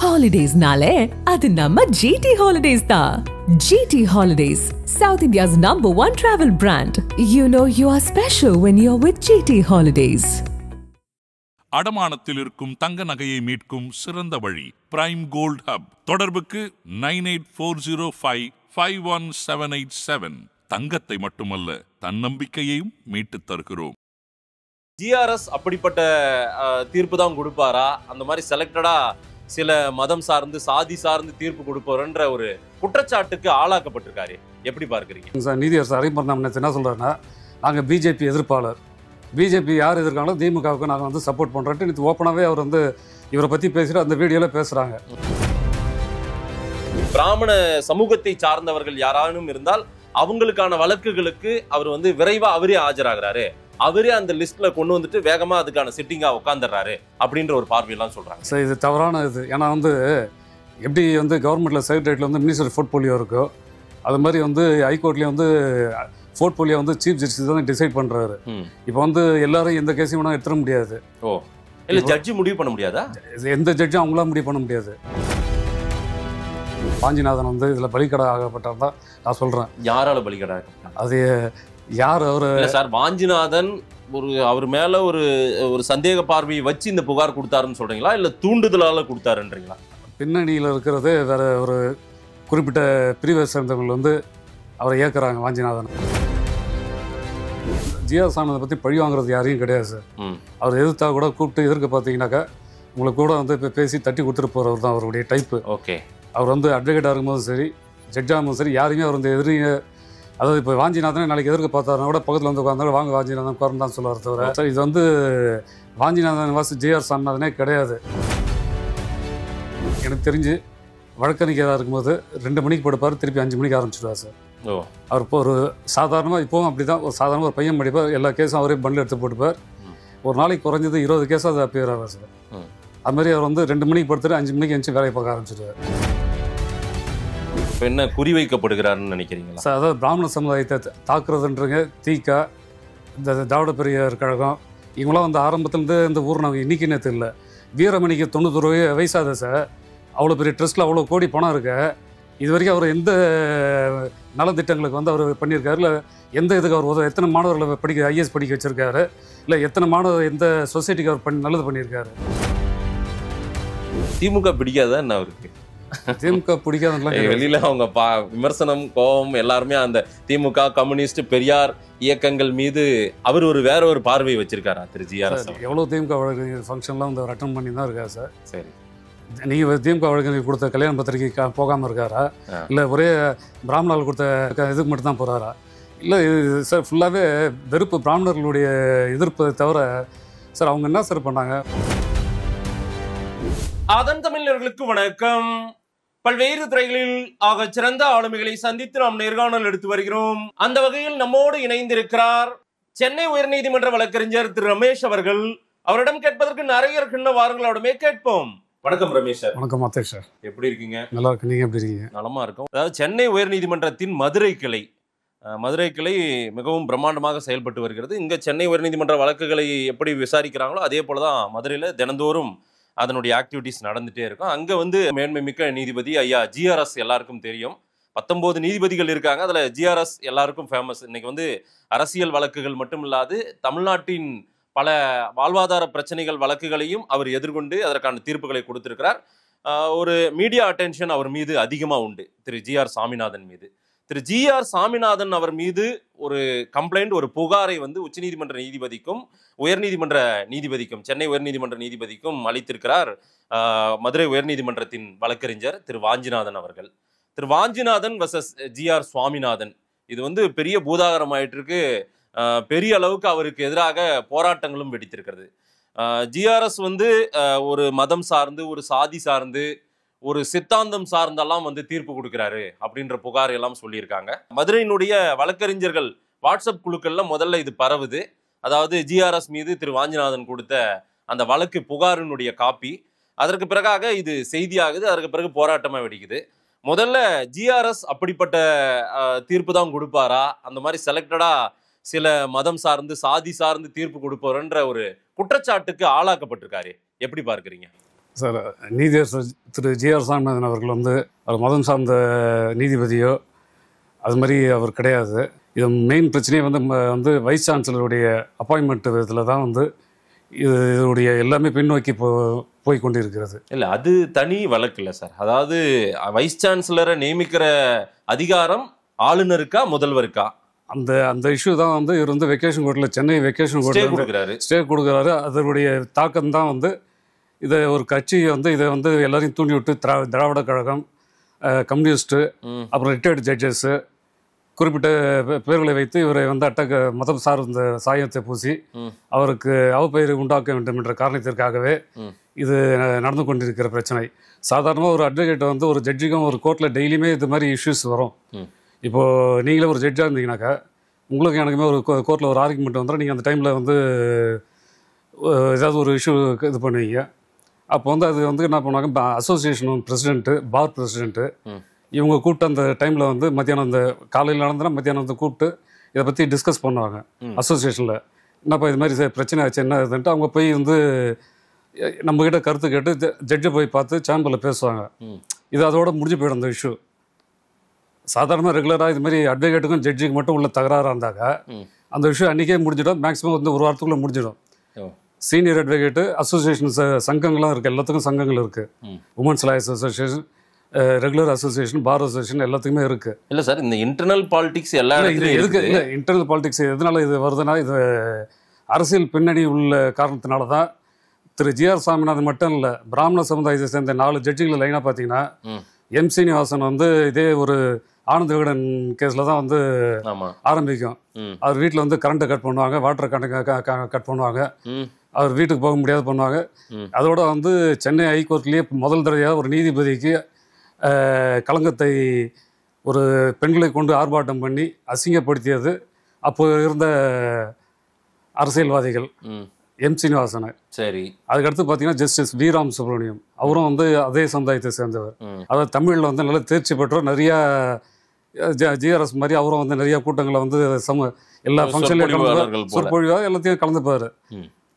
Holidays-nale, adu namma GT Holidays da. GT Holidays, South India's #1 travel brand. You know you are special when you're with GT Holidays. அடமானத்தில் இருக்கும் தங்க நகையை மீட்கும் சிறந்த வழி prime gold hub. தொடர்புக்கு 9840551787. தங்கத்தை மட்டுமல்ல தன்னம்பிக்கையையும் மீட்டு தருகிறோம். ஜிஆர்எஸ் அப்படிப்பட்ட தீர்ப்பு தான் கொடுப்பாரா? அந்த மாதிரி செலக்டடா சில மதம் சார்ந்து சாதி சார்ந்து தீர்ப்பு கொடுப்பாருன்ற ஒரு குற்றச்சாட்டுக்கு ஆளாக்கப்பட்டிருக்காரு. எப்படி பார்க்குறீங்க? நீதியரசர் அறிமுகம் என்ன சொல்றாருன்னா, நாங்கள் பிஜேபி எதிர்ப்பாளர், பிஜேபி யார் எதிர்க்காங்களோ திமுகவுக்கு நாங்கள் வந்து சப்போர்ட் பண்ணுறோன்ட்டு இது ஓப்பனாகவே அவர் வந்து இவரை பற்றி பேசுகிற அந்த வீடியோவில் பேசுகிறாங்க. பிராமண சமூகத்தை சார்ந்தவர்கள் யாரானும் இருந்தால் அவங்களுக்கான வழக்குகளுக்கு அவர் வந்து விரைவா அவரே ஆஜராகிறாரு, அவரே அந்த லிஸ்ட்ல கொண்டு வந்துட்டு வேகமா அதுக்கான சிட்டிங்கா உட்காந்துடுறாரு அப்படின்ற ஒரு பார்வையெல்லாம் சொல்றாங்க. சார் இது தவறான இது. ஏன்னா வந்து எப்படி வந்து கவர்மெண்ட்ல செக்ரட்டரியேட்ல வந்து மினிஸ்டர் போர்ட்போலியோ இருக்கோ, அது மாதிரி வந்து ஹைகோர்ட்லேயே வந்து போர்ட்போலியோ வந்து சீஃப் ஜஸ்டிஸ் தான் டிசைட் பண்றாரு. இப்போ வந்து எல்லாரும் எந்த கேஸையும் வேணா எடுத்துட முடியாது. ஓ இல்ல, ஜட்ஜி முடிவு பண்ண முடியாதா? எந்த ஜட்ஜும் அவங்களாம் முடிவு பண்ண முடியாது. வாஞ்சிநாதன் வந்து இதுல பலிக்கடை ஆகப்பட்டார் தான் நான் சொல்றேன். யாரால பலிக்கடை? அது யார் அவரு? சார் வாஞ்சிநாதன் அவர் மேல ஒரு சந்தேக பார்வையை வச்சு இந்த புகார் கொடுத்தாருன்னு சொல்றீங்களா, இல்ல தூண்டுதலால கொடுத்தாருன்றீங்களா? பின்னணியில் இருக்கிறது வேற ஒரு குறிப்பிட்ட பிரிவை சேர்ந்தவர்கள் வந்து அவரை ஏற்கிறாங்க வாஞ்சிநாதன். ஜிஆர் சாமியை பத்தி பழி வாங்குறது யாரையும் கிடையாது சார். அவர் எதிர்த்தா கூட கூப்பிட்டு எதிர்க்க பார்த்தீங்கன்னாக்கா உங்களுக்கு கூட வந்து இப்போ பேசி தட்டி கொடுத்துட்டு போறவர் தான் அவருடைய டைப்பு. ஓகே, அவர் வந்து அட்வொகேட்டாக இருக்கும்போதும் சரி, ஜட்ஜாக இருக்கும்போது சரி, யாருமே அவர் வந்து எதிரிங்க, அதாவது இப்போ வாஞ்சிநாதனை நாளைக்கு எதிர்க்க பார்த்தாருன்னா கூட பக்கத்தில் வந்து உட்காந்தாலும் வாங்க வாஞ்சிநாதன் குறன்னு தான் சொல்லுவார் தவிர சார் இது வந்து வாஞ்சிநாதன் வாசி ஜிஆர் சாமிநாதனே கிடையாது. எனக்கு தெரிஞ்சு வழக்கறிஞராக இருக்கும்போது 2 மணிக்கு படுப்பார், திருப்பி 5 மணிக்கு ஆரம்பிச்சிடுவார் சார். அவர் இப்போ ஒரு சாதாரணமாக இப்போவும் அப்படி தான், ஒரு சாதாரண ஒரு பையன் படிப்பார், எல்லா கேஸும் அவரே பண்டில் எடுத்து போட்டுப்பார். ஒரு நாளைக்கு குறைஞ்சது 20 கேஸாக அது அப்பியர் ஆவார் சார். அது மாதிரி அவர் வந்து 2 மணிக்கு படுத்துட்டு 5 மணிக்கு எழுந்து வேலையை பார்க்க ஆரம்பிச்சிடுவார். இப்போ என்ன குறிவைக்கப்படுகிறாருன்னு நினைக்கிறீங்களா சார்? அதாவது பிராமண சமுதாயத்தை தாக்குறதுன்றங்க தீகா, இந்த திராவிட பெரியார் கழகம், இவங்களாம் வந்து ஆரம்பத்துலேருந்து இந்த ஊர் நாங்கள் இன்னைக்குன்னே தெரியல. வீரமணிக்கு 90 வயசாத சார், அவ்வளோ பெரிய ட்ரஸ்ட்டில் அவ்வளோ கோடி பணம் இருக்க, இது வரைக்கும் அவர் எந்த நலத்திட்டங்களுக்கு வந்து அவர் பண்ணியிருக்காரு, இல்லை எந்த இதுக்கு அவர் எத்தனை மாணவர்களை ஐஏஎஸ் படிக்க வச்சுருக்காரு, இல்லை எத்தனை மாணவர் எந்த சொசைட்டிக்கு அவர் நல்லது பண்ணியிருக்காரு. திமுக பிடிக்காதா என்ன அவருக்கு? திமுக பிடிக்காத வெளியில அவங்க விமர்சனம் கோபம் எல்லாருமே அந்த திமுக கம்யூனிஸ்ட் பெரியார் இயக்கங்கள் மீது அவர் வேற ஒரு பார்வை வச்சிருக்காரா திரு ஜிஆர்எஸ்? எவ்வளோ திமுக வழக்கறிஞர் ஃபங்க்ஷன்லாம் வந்து அவர் அட்டன் பண்ணி தான் இருக்காரு சார். சரி, நீங்கள் திமுக வழக்கறிஞர் கொடுத்த கல்யாண பத்திரிகை போகாமல் இருக்காரா, இல்லை ஒரே பிராமணர்கள் கொடுத்த இதுக்கு மட்டும் தான் போகிறாரா? இல்லை சார் ஃபுல்லாகவே வெறுப்பு, பிராமணர்களுடைய எதிர்ப்பை தவிர சார் அவங்க என்ன சார் பண்ணாங்க? அதன் தமிழர்களுக்கு வணக்கம். பல்வேறு துறைகளில் ஆக சிறந்த ஆளுமைகளை சந்தித்து நாம் நேர்காணல் எடுத்து வருகிறோம். அந்த வகையில் நம்மோடு இணைந்திருக்கிறார் சென்னை உயர்நீதிமன்ற வழக்கறிஞர் திரு ரமேஷ் அவர்கள். அவரிடம் கேட்பதற்கு நிறைய இருக்கின்ற வாரங்கள் அவரிடமே கேட்போம். வணக்கம் ரமேஷ் சார். வணக்கம் மாத்தேஷ் சார். எப்படி இருக்கீங்க? நல்லா இருக்கு, நீங்க எப்படி இருக்கீங்க? நலமா இருக்கும். அதாவது சென்னை உயர்நீதிமன்றத்தின் மதுரை கிளை மிகவும் பிரம்மாண்டமாக செயல்பட்டு வருகிறது. இங்க சென்னை உயர்நீதிமன்ற வழக்குகளை எப்படி விசாரிக்கிறாங்களோ அதே போலதான் மதுரையில தினந்தோறும் அதனுடைய ஆக்டிவிட்டிஸ் நடந்துட்டே இருக்கும். அங்க வந்து மேன்மை மிக்க நீதிபதி ஐயா ஜிஆர்எஸ் எல்லாருக்கும் தெரியும். 19 நீதிபதிகள் இருக்காங்க, அதுல ஜிஆர்எஸ் எல்லாருக்கும் ஃபேமஸ். இன்னைக்கு வந்து அரசியல் வழக்குகள் மட்டும் இல்லாது தமிழ்நாட்டின் பல வாழ்வாதார பிரச்சனைகள் வழக்குகளையும் அவர் எதிர்கொண்டு அதற்கான தீர்ப்புகளை கொடுத்திருக்கிறார். ஒரு மீடியா அட்டென்ஷன் அவர் மீது அதிகமா உண்டு, திரு ஜிஆர் சாமிநாதன் மீது. திரு ஜிஆர் சாமிநாதன் அவர் மீது ஒரு கம்ப்ளைண்ட், ஒரு புகாரை வந்து உச்சநீதிமன்ற நீதிபதிக்கும் உயர்நீதிமன்ற நீதிபதிக்கும் சென்னை உயர்நீதிமன்ற நீதிபதிக்கும் அளித்திருக்கிறார் மதுரை உயர்நீதிமன்றத்தின் வழக்கறிஞர் திரு வாஞ்சிநாதன் அவர்கள். திரு வாஞ்சிநாதன் வர்சஸ் ஜிஆர் சுவாமிநாதன், இது வந்து பெரிய பூதாகரம் ஆயிட்டு இருக்கு. பெரிய அளவுக்கு அவருக்கு எதிராக போராட்டங்களும் வெடித்திருக்கிறது. ஜிஆர்எஸ் வந்து ஒரு மதம் சார்ந்து, ஒரு சாதி சார்ந்து, ஒரு சித்தாந்தம் சார்ந்தெல்லாம் வந்து தீர்ப்பு கொடுக்கிறாரு அப்படின்ற புகார் எல்லாம் சொல்லியிருக்காங்க. மதுரையினுடைய வழக்கறிஞர்கள் வாட்ஸ்அப் குழுக்கள்ல முதல்ல இது பரவுது. அதாவது ஜிஆர்எஸ் மீது திரு வாஞ்சிநாதன் கொடுத்த அந்த வழக்கு புகாரினுடைய காப்பி. அதற்கு பிறகாக இது செய்தியாகுது. அதற்கு பிறகு போராட்டமா வெடிக்குது. முதல்ல ஜிஆர்எஸ் அப்படிப்பட்ட தீர்ப்பு தான் கொடுப்பாரா, அந்த மாதிரி செலக்டடா சில மதம் சார்ந்து சாதி சார்ந்து தீர்ப்பு கொடுப்பாருன்ற ஒரு குற்றச்சாட்டுக்கு ஆளாக்கப்பட்டிருக்காரு. எப்படி பார்க்குறீங்க? சார் நீதியரசர் திரு ஜி.ஆர். சாமிநாதன் அவர்கள் வந்து அவர் மதம் சார்ந்த நீதிபதியோ அது மாதிரி அவர் கிடையாது. இது மெயின் பிரச்சனையே வந்து வைஸ் சான்சலருடைய அப்பாயின்மெண்ட் விதத்தில் தான் வந்து இதனுடைய எல்லாமே பின்னோக்கி போய் கொண்டு இருக்கிறது. இல்லை, அது தனி வழக்கு இல்லை சார். அதாவது வைஸ் சான்சலரை நியமிக்கிற அதிகாரம் ஆளுநருக்கா முதல்வருக்கா? அந்த இஷ்யூ தான் வந்து இவர் வந்து வெக்கேஷன் கோர்ட்டில் சென்னை வெக்கேஷன் கோர்ட்டில் ஸ்டே கொடுக்குறாரு. அதனுடைய தாக்கம் தான் வந்து இதை ஒரு கட்சி வந்து இதை வந்து எல்லாரையும் தூண்டி விட்டு திராவிட கழகம், கம்யூனிஸ்ட்டு, அப்புறம் ரிட்டையர்டு ஜட்ஜஸ்ஸு குறிப்பிட்ட பேர்களை வைத்து இவரை வந்து மதம் சார்ந்த சாயத்தை பூசி அவருக்கு அவப்பெயரை உண்டாக்க வேண்டும் என்ற காரணத்திற்காகவே இது நடந்து கொண்டிருக்கிற பிரச்சனை. சாதாரணமாக ஒரு அட்வொகேட் வந்து ஒரு ஜட்ஜுக்கும் ஒரு கோர்ட்டில் டெய்லியுமே இது மாதிரி இஷ்யூஸ் வரும். இப்போது நீங்களே ஒரு ஜட்ஜாக இருந்தீங்கன்னாக்கா உங்களுக்கு எனக்குமே ஒரு கோர்ட்டில் ஒரு ஆர்குமெண்ட் வந்துடும். நீங்கள் அந்த டைமில் வந்து ஏதாவது ஒரு இஷ்யூ இது பண்ணுவீங்க. அப்போ வந்து அது வந்து என்ன பண்ணுவாங்க, அசோசியேஷன் பிரசிடென்ட்டு, பார் பிரசிடென்ட்டு இவங்க கூப்பிட்டு அந்த டைமில் வந்து மத்தியானம் அந்த காலையில் நடந்தனா மத்தியானம் வந்து கூப்பிட்டு இதை பற்றி டிஸ்கஸ் பண்ணுவாங்க அசோசியேஷனில். என்னப்பா இது மாதிரி பிரச்சனை ஆச்சு என்ன இதுன்ட்டு அவங்க போய் வந்து நம்மக்கிட்ட கருத்து கேட்டு ஜட்ஜை போய் பார்த்து சேம்பரில் பேசுவாங்க. இது அதோட முடிஞ்சு போயிடும் அந்த இஷ்யூ. சாதாரணமாக ரெகுலராக இது மாதிரி அட்வொகேட்டுக்கும் ஜட்ஜுக்கு மட்டும் உள்ள தகராறாக இருந்தாக்கா அந்த விஷயம் அன்றைக்கே முடிஞ்சிடும். மேக்ஸிமம் வந்து ஒரு வாரத்துக்குள்ளே முடிஞ்சிடும். சீனியர் அட்வொகேட்டு அசோசியேஷன் சங்கங்கள்லாம் இருக்குது, எல்லாத்துக்கும் சங்கங்கள் இருக்குது. Women's lawyers association, regular association, bar association எல்லாத்துக்குமே இருக்குது. இல்லை சார், இந்த இன்டர்னல் பாலிடிக்ஸ் எல்லாம் இது எதுக்கு இல்லை இன்டர்னல் பாலிடிக்ஸ் எதனால இது வருதுன்னா இது அரசியல் பின்னணி உள்ள காரணத்தினால தான். திரு ஜி.ஆர். சாமிநாதன் மட்டும் இல்லை, பிராமண சமுதாயத்தை சேர்ந்த 4 ஜட்ஜுகளை லைனாக பார்த்தீங்கன்னா எம். சீனிவாசன் வந்து இதே ஒரு ஆனந்த விகடன் கேஸில் தான் வந்து ஆரம்பிக்கும். அவர் வீட்டில் வந்து கரண்ட்டை கட் பண்ணுவாங்க, வாட்டரை கட் பண்ணுவாங்க, அவர் வீட்டுக்கு போக முடியாது பண்ணுவாங்க. அதோட வந்து சென்னை ஹைகோர்ட்லேயே முதல் தடவையாக ஒரு நீதிபதிக்கு களங்கத்தை ஒரு பெண்களை கொண்டு ஆர்ப்பாட்டம் பண்ணி அசிங்கப்படுத்தியது அப்போ இருந்த அரசியல்வாதிகள். எம். சீனிவாசன். சரி, அதுக்கடுத்து பார்த்தீங்கன்னா ஜஸ்டிஸ் வி. ராம் சுப்ரமணியம், அவரும் வந்து அதே சமுதாயத்தை சேர்ந்தவர். அதாவது தமிழில் வந்து நல்லா தேர்ச்சி பெற்றவர். நிறையா ஜிஆர்எஸ் மாதிரி அவரும் வந்து நிறையா கூட்டங்களை வந்து எல்லா ஃபங்க்ஷன்லையும் சொற்பொழிவாக எல்லாத்தையும் கலந்துப்பார்.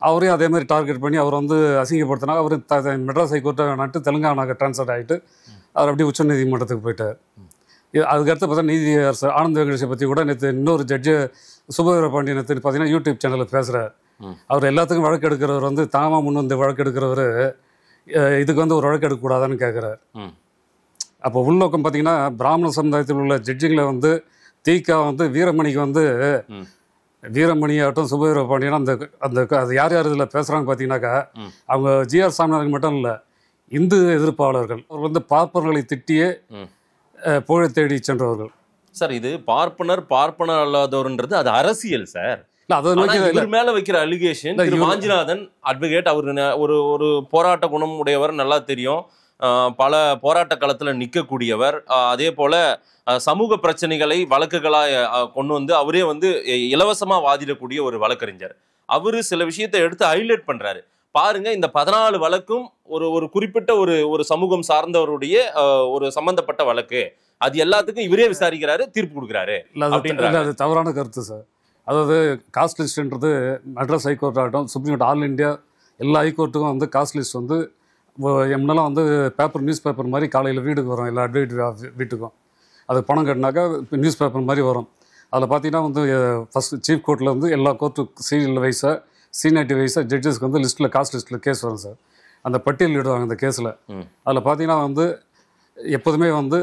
அவரையும் அதே மாதிரி டார்கெட் பண்ணி அவர் வந்து அசிங்கப்படுத்தினா அவர் மெட்ராஸ் ஹைகோர்ட்டை நாட்டு தெலுங்கானாக்கு ட்ரான்ஸ்ஃபர் ஆகிட்டு அவர் அப்படியே உச்ச நீதிமன்றத்துக்கு போயிட்டார். அதுக்கடுத்து பார்த்தா நீதியரசர் ஆனந்த வெங்கடேஷை பற்றி கூட நேற்று இன்னொரு ஜட்ஜு சுபவீர பாண்டியன் பார்த்தீங்கன்னா யூடியூப் சேனலில் பேசுகிறார். அவர் எல்லாத்துக்கும் வழக்கு எடுக்கிறவர் வந்து தாமா முன் வந்து வழக்கு எடுக்கிறவர் இதுக்கு வந்து ஒரு வழக்கு எடுக்கக்கூடாதான்னு கேட்குறார். அப்போ உள்நோக்கம் பார்த்தீங்கன்னா பிராமண சமுதாயத்தில் உள்ள ஜட்ஜுங்களை வந்து தீகா வந்து வீரமணிக்கு வந்து வீரமணி ஆகட்டும் சுபவீர பாண்டியன் அந்த அந்த அது யார் யார் இதில் பேசுகிறாங்க பார்த்தீங்கன்னாக்கா அவங்க ஜி.ஆர். சாமிநாதன் மட்டும் இல்லை, இந்து எதிர்ப்பாளர்கள். அவர் வந்து பார்ப்பனர்களை திட்டியே புகழை தேடி சென்றவர்கள். சார், இது பார்ப்பனர் அல்லாதவர்ன்றது அது அரசியல் சார். இவர் மேல வைக்கிற அலிகேஷன் வாஞ்சிநாதன் அட்வொகேட், அவர் ஒரு போராட்ட குணம் உடையவர், நல்லா தெரியும். பல போராட்ட களத்தில் நிற்கக்கூடியவர். அதே போல சமூக பிரச்சனைகளை வழக்குகளாக கொண்டு வந்து அவரே வந்து இலவசமாக வாதிடக்கூடிய ஒரு வழக்கறிஞர். அவரு சில விஷயத்தை எடுத்து ஹைலைட் பண்றாரு. பாருங்க, இந்த 14 வழக்கும் ஒரு குறிப்பிட்ட ஒரு சமூகம் சார்ந்தவருடைய ஒரு சம்பந்தப்பட்ட வழக்கு. அது எல்லாத்துக்கும் இவரே விசாரிக்கிறாரு, தீர்ப்பு கொடுக்குறாரு. அது தவறான கருத்து சார். அதாவது காஸ்ட் லிஸ்ட்ன்றது மெட்ராஸ் ஹைகோர்ட் ஆகட்டும், சுப்ரீம் கோர்ட், ஆல் இண்டியா எல்லா ஹைகோர்ட்டுக்கும் வந்து காஸ்ட் லிஸ்ட் வந்து முன்னெல்லாம் வந்து நியூஸ் பேப்பர் மாதிரி காலையில் வீட்டுக்கு வரும், எல்லா அட்வொகேட் வீட்டுக்கும். அது பணம் கட்டினாக்கா நியூஸ் பேப்பர் மாதிரி வரும். அதில் பார்த்தீங்கன்னா வந்து ஃபஸ்ட்டு சீஃப் கோர்ட்டில் வந்து எல்லா கோர்ட்டுக்கு சீரியல் வைஸாக சீனியாரிட்டி வைஸாக ஜட்ஜஸ்க்கு வந்து லிஸ்ட்டில் காஸ்ட் லிஸ்ட்டில் கேஸ் வரும் சார். அந்த பட்டியல் இடுவாங்க அந்த கேஸில். அதில் பார்த்தீங்கன்னா வந்து எப்போதுமே வந்து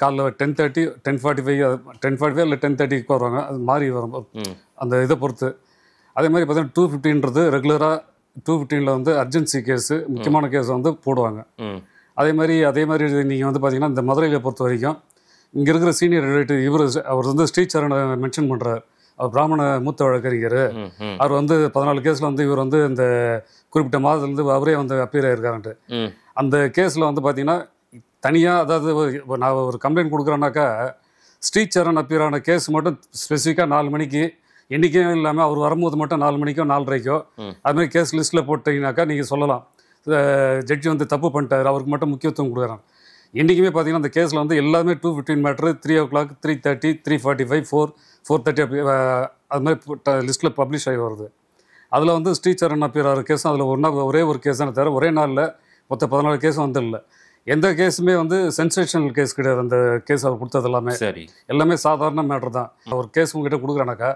காலைல 10:30, 10:45 இல்லை 10:30க்கு வருவாங்க. அது மாறி வரும் அந்த இதை பொறுத்து. அதே மாதிரி பார்த்தீங்கன்னா 2:15 ரெகுலராக 2:15 வந்து அர்ஜென்சி கேஸு, முக்கியமான கேஸ் வந்து போடுவாங்க. அதே மாதிரி நீங்கள் வந்து பார்த்தீங்கன்னா இந்த மதுரையில் பொறுத்த வரைக்கும் இங்கே இருக்கிற சீனியர் ரிலேட்டிவ் அவர் வந்து ஸ்ரீசரணை மென்ஷன் பண்ணுறார். அவர் பிராமண மூத்த வழக்கறிஞர். அவர் வந்து 14 கேஸில் வந்து இவர் வந்து இந்த குறிப்பிட்ட மாதத்துலேருந்து அவரே வந்து அப்பீர் ஆகிருக்காருன்ட்டு. அந்த கேஸில் வந்து பார்த்தீங்கன்னா தனியாக, அதாவது நான் ஒரு கம்ப்ளைண்ட் கொடுக்குறேன்னாக்கா ஸ்ரீசரண் அப்பீரான கேஸ் மட்டும் ஸ்பெசிஃபிக்காக 4 மணிக்கு என்றைக்கும் இல்லாமல் அவர் வரும்போது மட்டும் 4 மணிக்கோ 4:30க்கோ அதுமாதிரி கேஸ் லிஸ்ட்டில் போட்டிங்கனாக்கா நீங்கள் சொல்லலாம் ஜட்ஜி வந்து தப்பு பண்ணிட்டார், அவருக்கு மட்டும் முக்கியத்துவம் கொடுக்குறாங்க. என்றைக்குமே பார்த்தீங்கன்னா அந்த கேஸில் வந்து எல்லாமே 2:15 மேட்ரு 3 o'clock, 3:30, 3:45, 4:30 அப்படி அது மாதிரி லிஸ்ட்டில் பப்ளிஷ் ஆகி வருது. அதில் வந்து ஸ்ரீசரண் அப்பீர் கேஸும் அதில் ஒரே ஒரு கேஸ் தானே தவிர ஒரே நாளில் மொத்த 14 கேஸும் வந்து இல்லை. எந்த கேஸுமே வந்து சென்சேஷனல் கேஸ் கிடையாது. அந்த கேஸ் அவர் கொடுத்தது எல்லாமே சரி எல்லாமே சாதாரண மேட்ரு தான். ஒரு கேஸ் உங்ககிட்ட கொடுக்குறானாக்கா,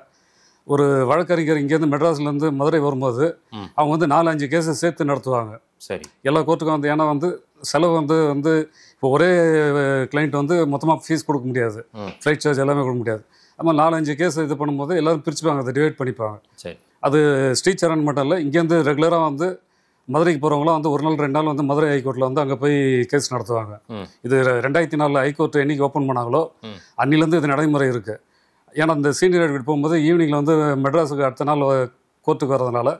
ஒரு வழக்கறிஞர் இங்கேருந்து மெட்ராஸ்லேருந்து மதுரை வரும்போது அவங்க வந்து 4-5 கேஸை சேர்த்து நடத்துவாங்க. சரி எல்லா கோர்ட்டுக்கும் வந்து. ஏன்னா வந்து செலவு வந்து இப்போ ஒரே கிளைண்ட் வந்து மொத்தமாக ஃபீஸ் கொடுக்க முடியாது, ஃப்ளைட் சார்ஜ் எல்லாமே கொடுக்க முடியாது. நம்ம 4-5 கேஸ் இது பண்ணும்போது எல்லோரும் பிரிச்சுப்பாங்க, அதை டிவைட் பண்ணிப்பாங்க. சரி அது ஸ்ரீசரண் மட்டும் இல்லை, இங்கேருந்து ரெகுலராக வந்து மதுரைக்கு போகிறவங்களாம் வந்து 1 நாள் 2 நாள் வந்து மதுரை ஹைகோர்ட்டில் வந்து அங்கே போய் கேஸ் நடத்துவாங்க. இது 2004 ஹைகோர்ட் என்னைக்கு ஓப்பன் பண்ணாங்களோ அன்னிலேருந்து இது நடைமுறை இருக்குது. ஏன்னா அந்த சீனியர் அட்வொகேட் போகும்போது ஈவினிங்கில் வந்து மெட்ராஸுக்கு அடுத்த நாள் கோர்ட்டுக்கு வரதுனால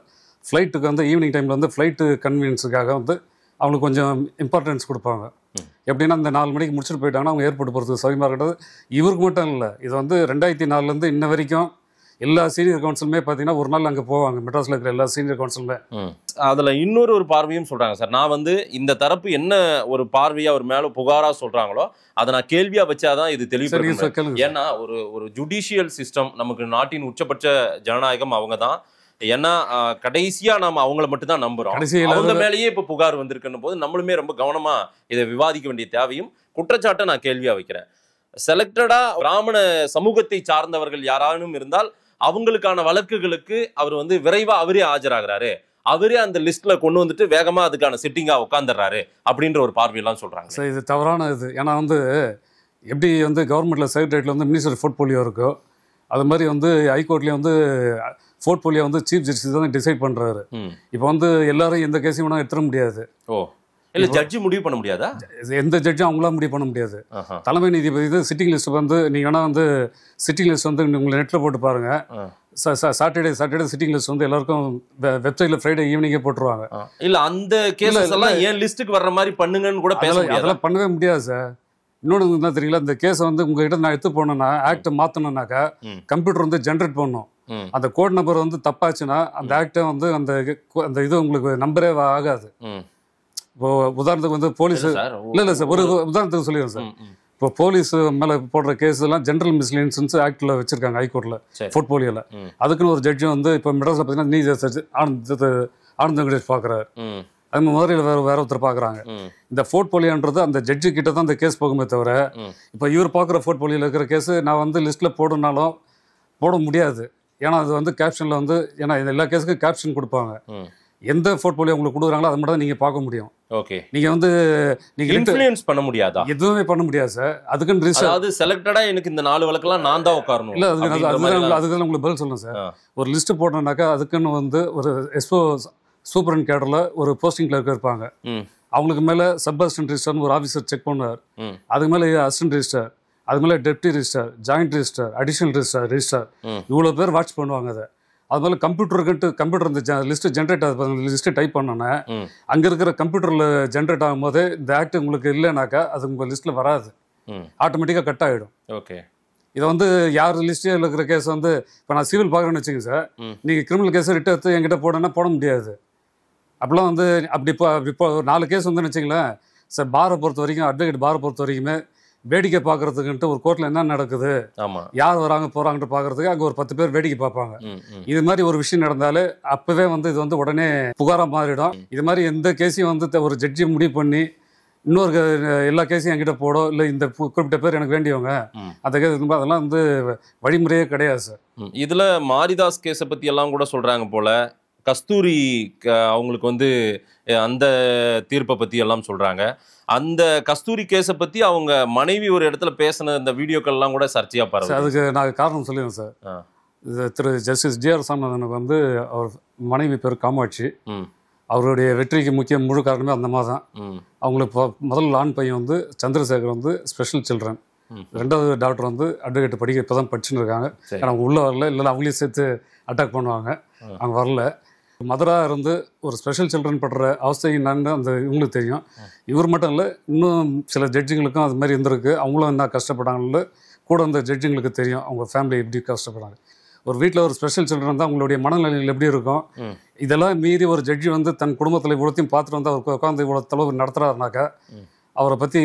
ஃப்ளைட்டுக்கு வந்து ஈவினிங் டைமில் வந்து ஃப்ளைட்டு கன்வீனியன்ஸுக்காக வந்து அவங்களுக்கு கொஞ்சம் இம்பார்ட்டன்ஸ் கொடுப்பாங்க. எப்படின்னா இந்த 4 மணிக்கு முடிச்சுட்டு போயிட்டாங்கன்னா அவங்க ஏர்போர்ட் போகிறதுக்கு சௌகரியமாக இருக்கிறது. இவருக்கு மட்டும் இல்லை, இது வந்து 2004 இன்ன வரைக்கும் எல்லா சீனியர் கவுன்சிலுமே பார்த்தீங்கன்னா ஒரு நாள் அங்கே போவாங்க, மெட்ராஸில் இருக்கிற எல்லா சீனியர் கவுன்சிலுமே. அதில் இன்னொரு பார்வையும் சொல்கிறாங்க சார். நான் வந்து இந்த தரப்பு என்ன ஒரு பார்வையாக ஒரு மேலே புகாராக சொல்கிறாங்களோ அதை நான் கேள்வியாக வச்சாதான் இது தெளிவு. ஏன்னா ஒரு ஜுடிஷியல் சிஸ்டம், நமக்கு நாட்டின் உச்சபட்ச ஜனநாயகம் அவங்க தான். ஏன்னா கடைசியா நாம அவங்கள மட்டும் தான் நம்புறோம். அவங்க மேலேயே இப்ப புகார் வந்திருக்குன்னு போது நம்மளுமே ரொம்ப கவனமா இதை விவாதிக்க வேண்டிய தேவையும் குற்றச்சாட்டை நான் கேள்வியா வைக்கிறேன். செலக்டடா பிராமண சமூகத்தை சார்ந்தவர்கள் யாரானும் இருந்தால் அவங்களுக்கான வழக்குகளுக்கு அவர் வந்து விரைவா அவரே ஆஜராகிறாரு, அவரே அந்த லிஸ்ட்ல கொண்டு வந்துட்டு வேகமா அதுக்கான சிட்டிங்கா உட்காந்துடுறாரு அப்படின்ற ஒரு பார்வையெல்லாம் சொல்றாங்க. சார் இது தவறான இது. ஏன்னா வந்து எப்படி வந்து கவர்மெண்ட்ல செக்ரட்டரியேட்ல வந்து மினிஸ்டர் போர்ட்போலியோ இருக்கோ, அது மாதிரி வந்து ஹைகோர்ட்லேயும் வந்து போர்ட்போலியோ வந்து சீஃப் ஜஸ்டிஸ் தான் டிசைட் பண்ணுறாரு. இப்போ வந்து எல்லாரும் எந்த கேஸையும் வேணால் எடுத்துட முடியாது. இல்லை ஜட்ஜி முடிவு பண்ண முடியாதா? எந்த ஜட்ஜும் அவங்களாம் முடிவு பண்ண முடியாது. தலைமை நீதிபதி இது சிட்டிங் லிஸ்ட் வந்து நீங்கள் வேணால் வந்து சிட்டிங் லிஸ்ட் வந்து உங்களை நெட்டில் போட்டு பாருங்கள். சாட்டர்டே சிட்டிங் லிஸ்ட் வந்து எல்லாருக்கும் வெப்சைட்டில் ஃப்ரைடே ஈவினிங்கே போட்டுருவாங்க. இல்லை அந்த கேஸ் எல்லாம் ஏன் லிஸ்ட்டுக்கு வர்ற மாதிரி பண்ணுங்கன்னு கூட அதெல்லாம் பண்ணவே முடியாது சார். இன்னொன்று என்ன தெரியல, இந்த கேஸை வந்து உங்ககிட்ட நான் எடுத்து போனேன்னா ஆக்டை மாற்றணுன்னாக்கா கம்ப்யூட்டர் வந்து ஜென்ரேட் பண்ணும். அந்த கோட் நம்பர் வந்து தப்பாச்சுன்னா அந்த ஆக்டை வந்து அந்த இது உங்களுக்கு நம்பரே ஆகாது. இப்போ உதாரணத்துக்கு வந்து போலீஸ் இல்லை சார், ஒரு உதாரணத்துக்கு சொல்லிடுறேன் சார். இப்போ போலீஸ் மேலே போடுற கேஸ் எல்லாம் ஜென்ரல் மிஸ்லியன்ஸ் ஆக்டில் வச்சிருக்காங்க ஹைகோர்ட்டில் போர்ட்போலியோவில். அதுக்குன்னு ஒரு ஜட்ஜு வந்து இப்போ மெட்ராஸில் பார்த்தீங்கன்னா நீதி ஜட்ஜ் ஆனந்த் வெங்கடேஷ் பார்க்குறாரு. அது மதுரையில் வேற ஒருத்தர் பார்க்குறாங்க. இந்த போர்ட்போலியோன்றது அந்த ஜட்ஜு கிட்ட தான் இந்த கேஸ் போகுமே தவிர இப்போ இவர் பார்க்குற போர்ட்போலியோவில் இருக்கிற கேஸு நான் வந்து லிஸ்ட்டில் போடனாலும் போட முடியாது. ஏன்னா அது வந்து கேப்ஷனில் வந்து, ஏன்னா எல்லா கேஸுக்கும் கேப்ஷன் கொடுப்பாங்க. எந்த போர்ட்போலியோ உங்களுக்கு கொடுக்குறாங்களோ அதை மட்டும் தான் நீங்கள் பார்க்க முடியும். ஓகே, நீங்கள் வந்து நீங்கள் இன்ஃப்ளூயன்ஸ் பண்ண முடியாதா? எதுவுமே பண்ண முடியாது சார். அதுக்குன்னு ரிஜிஸ்டர், அதாவது செலக்டடா எனக்கு இந்த 4 வழக்கெல்லாம் நான் தான் உட்காரணும். இல்லை அதுக்கு உங்களுக்கு பதில் சொல்லணும் சார். ஒரு லிஸ்ட்டு போட்டோம்னாக்கா அதுக்குன்னு வந்து ஒரு எஸ்ஓ சூப்பரண்ட் கேடரில் ஒரு போஸ்டிங் கிளர்க் இருப்பாங்க. அவங்களுக்கு மேலே சப் அசிஸ்டன்ட் ரிஜிஸ்டர்னு ஒரு ஆஃபீஸர் செக் பண்ணுவார். அதுக்கு மேலே அசிஸ்டன்ட் ரிஜிஸ்டர், அது மேலே deputy register, joint register, additional register இவ்வளோ பேர் வாட்ச் பண்ணுவாங்க. அதை அது மேலே கம்ப்யூட்டர் இந்த லிஸ்ட்டு ஜென்ரேட் ஆகுது. லிஸ்ட்டு டைப் பண்ணோன்னே அங்கே இருக்கிற கம்ப்யூட்டரில் ஜென்ரேட் ஆகும்போது இந்த ஆக்ட் உங்களுக்கு இல்லைனாக்கா அது உங்கள் லிஸ்ட்டில் வராது, ஆட்டோமேட்டிக்காக கட் ஆகிடும். ஓகே, இதை வந்து யார் லிஸ்ட்டில் இருக்கிற கேஸ் வந்து இப்போ நான் சிவில் பார்க்குறேன்னு வச்சுக்கோங்க சார், நீங்கள் கிரிமினல் கேஸை ரிட்டு எடுத்து என்கிட்ட போடணும்னா போட முடியாது. அப்படிலாம் வந்து இப்போ 4 கேஸ் வந்துன்னு வச்சிங்களேன் சார். பாரை பொறுத்த வரைக்கும், அட்வொகேட் பாரை பொறுத்த வரைக்குமே வேடிக்கை பார்க்கறதுக்குன்ட்டு ஒரு கோர்ட்டில் என்ன நடக்குது, யார் வராங்க போகிறாங்கன்ட்டு பார்க்கறதுக்கு அங்கே ஒரு 10 பேர் வேடிக்கை பார்ப்பாங்க. இது மாதிரி ஒரு விஷயம் நடந்தாலே அப்போவே வந்து இது வந்து உடனே புகாராக மாறிடும். இது மாதிரி எந்த கேஸையும் வந்து ஒரு ஜட்ஜி முடிவு பண்ணி இன்னொரு எல்லா கேஸையும் என்கிட்ட போடும், இல்லை இந்த குறிப்பிட்ட பேர் எனக்கு வேண்டியவங்க அந்த கேஸ், அதெல்லாம் வந்து வழிமுறையே கிடையாது சார். இதில் மாரிதாஸ் கேஸை பற்றி எல்லாம் கூட சொல்கிறாங்க போல். கஸ்தூரி அவங்களுக்கு வந்து அந்த தீர்ப்பை பற்றி எல்லாம் சொல்கிறாங்க. அந்த கஸ்தூரி கேஸை பற்றி அவங்க மனைவி ஒரு இடத்துல பேசின இந்த வீடியோக்கள்லாம் கூட சர்ச்சையாக பாருங்க. அதுக்கு நான் காரணம் சொல்லிடுறேன் சார். இது திரு ஜஸ்டிஸ் ஜி.ஆர். சாமிநாதனுக்கு வந்து அவர் மனைவி பேர் காமாட்சி. அவருடைய வெற்றிக்கு முழு காரணமே அந்த மாதிரி தான். அவங்களுக்கு முதல் ஆண் பையன் வந்து சந்திரசேகர் வந்து ஸ்பெஷல் சில்ட்ரன், 2வது டாக்டர் வந்து அட்வொகேட் படிக்க இப்போ தான் படிச்சுன்னு இருக்காங்க. ஏன்னா அவங்க உள்ளே வரல, இல்லைன்னா அவங்களையும் சேர்த்து அட்டாக் பண்ணுவாங்க, அவங்க வரல. மதராக இருந்து ஒரு ஸ்பெஷல் சில்ட்ரன் படுற அவஸ்தை என்னன்னு அந்த இவங்களுக்கு தெரியும். இவர் மட்டும் இல்லை, இன்னும் சில ஜட்ஜுங்களுக்கும் அது மாதிரி இருந்திருக்கு. அவங்களும் என்ன கஷ்டப்பட்டாங்கன்னு கூட அந்த ஜட்ஜுங்களுக்கு தெரியும், அவங்க ஃபேமிலி எப்படி கஷ்டப்படுறாங்க. ஒரு வீட்டில் ஒரு ஸ்பெஷல் சில்ட்ரன் தான் அவங்களுடைய மனநிலைகள் எப்படி இருக்கும். இதெல்லாம் மீறி ஒரு ஜட்ஜி வந்து தன் குடும்பத்தில் இவ்வளோத்தையும் பார்த்துட்டு வந்து அவர் உட்காந்து இவ்வளோ தலைவர் நடத்துகிறாருனாக்கா அவரை பற்றி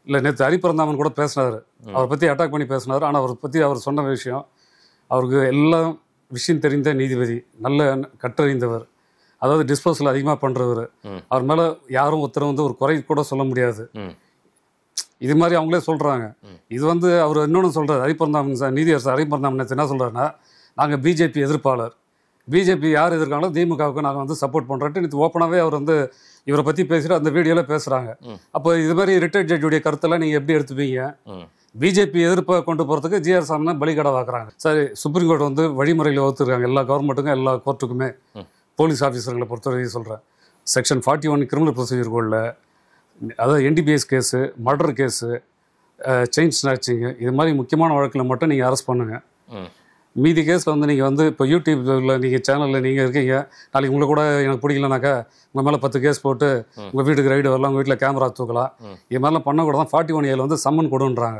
இல்லை, நேற்று ஹரிபரந்தாமன் கூட பேசினார், அவரை பற்றி அட்டாக் பண்ணி பேசினார். ஆனால் அவரை பற்றி அவர் சொன்ன விஷயம், அவருக்கு எல்லாம் விஷயம் தெரிந்த நீதிபதி, நல்ல கற்றறிந்தவர். அதாவது டிஸ்போசல் அதிகமாக பண்ணுறவர். அவர் மேலே யாரும் ஒருத்தர் வந்து ஒரு குறை கூட சொல்ல முடியாது. இது மாதிரி அவங்களே சொல்கிறாங்க. இது வந்து அவர் இன்னொன்று சொல்கிறார், ஹரிபரந்தாமன் நீதியரசர் ஹரிபரந்தாமன் என்ன சொல்கிறாருன்னா, நாங்கள் பிஜேபி எதிர்ப்பாளர், பிஜேபி யார் எதிர்க்காங்களோ திமுகவுக்கு நாங்கள் வந்து சப்போர்ட் பண்ணுறோன்ட்டு இது ஓப்பனாகவே அவர் வந்து இவரை பற்றி பேசிட்டு அந்த வீடியோவில் பேசுகிறாங்க. அப்போ இது மாதிரி ரிட்டையர்ட் ஜட்ஜுடைய கருத்தெல்லாம் நீங்கள் எப்படி எடுத்துப்பீங்க? பிஜேபி எதிர்ப்பை கொண்டு போகிறதுக்கு ஜிஆர் சாமி பலிகடை வாக்குறாங்க. சரி, சுப்ரீம் கோர்ட் வந்து வழிமுறையில் ஒத்துருக்காங்க எல்லா கவர்மெண்ட்டுக்கும் எல்லா கோர்ட்டுக்குமே. போலீஸ் ஆஃபீஸர்களை பொறுத்தவரைக்கும் சொல்கிறேன், செக்ஷன் 41 கிரிமினல் ப்ரொசீஜர் கோடில், அதாவது NDPS case, murder case, chain snatching, இது மாதிரி முக்கியமான வழக்கில் மட்டும் நீங்கள் அரெஸ்ட் பண்ணுங்கள். மீதி கேஸில் வந்து நீங்கள் வந்து இப்போ யூடியூப்பில் நீங்கள் சேனலில் நீங்கள் இருக்கீங்க, நாளைக்கு உங்களை கூட எனக்கு பிடிக்கலனாக்கா உங்கள் மேலே 10 கேஸ் போட்டு உங்கள் வீட்டுக்கு ரைடு வரலாம், உங்கள் வீட்டில் கேமரா தூக்கலாம். இது மாதிரிலாம் பண்ணக்கூட தான் 41A வந்து சம்மன் கொடுன்றாங்க.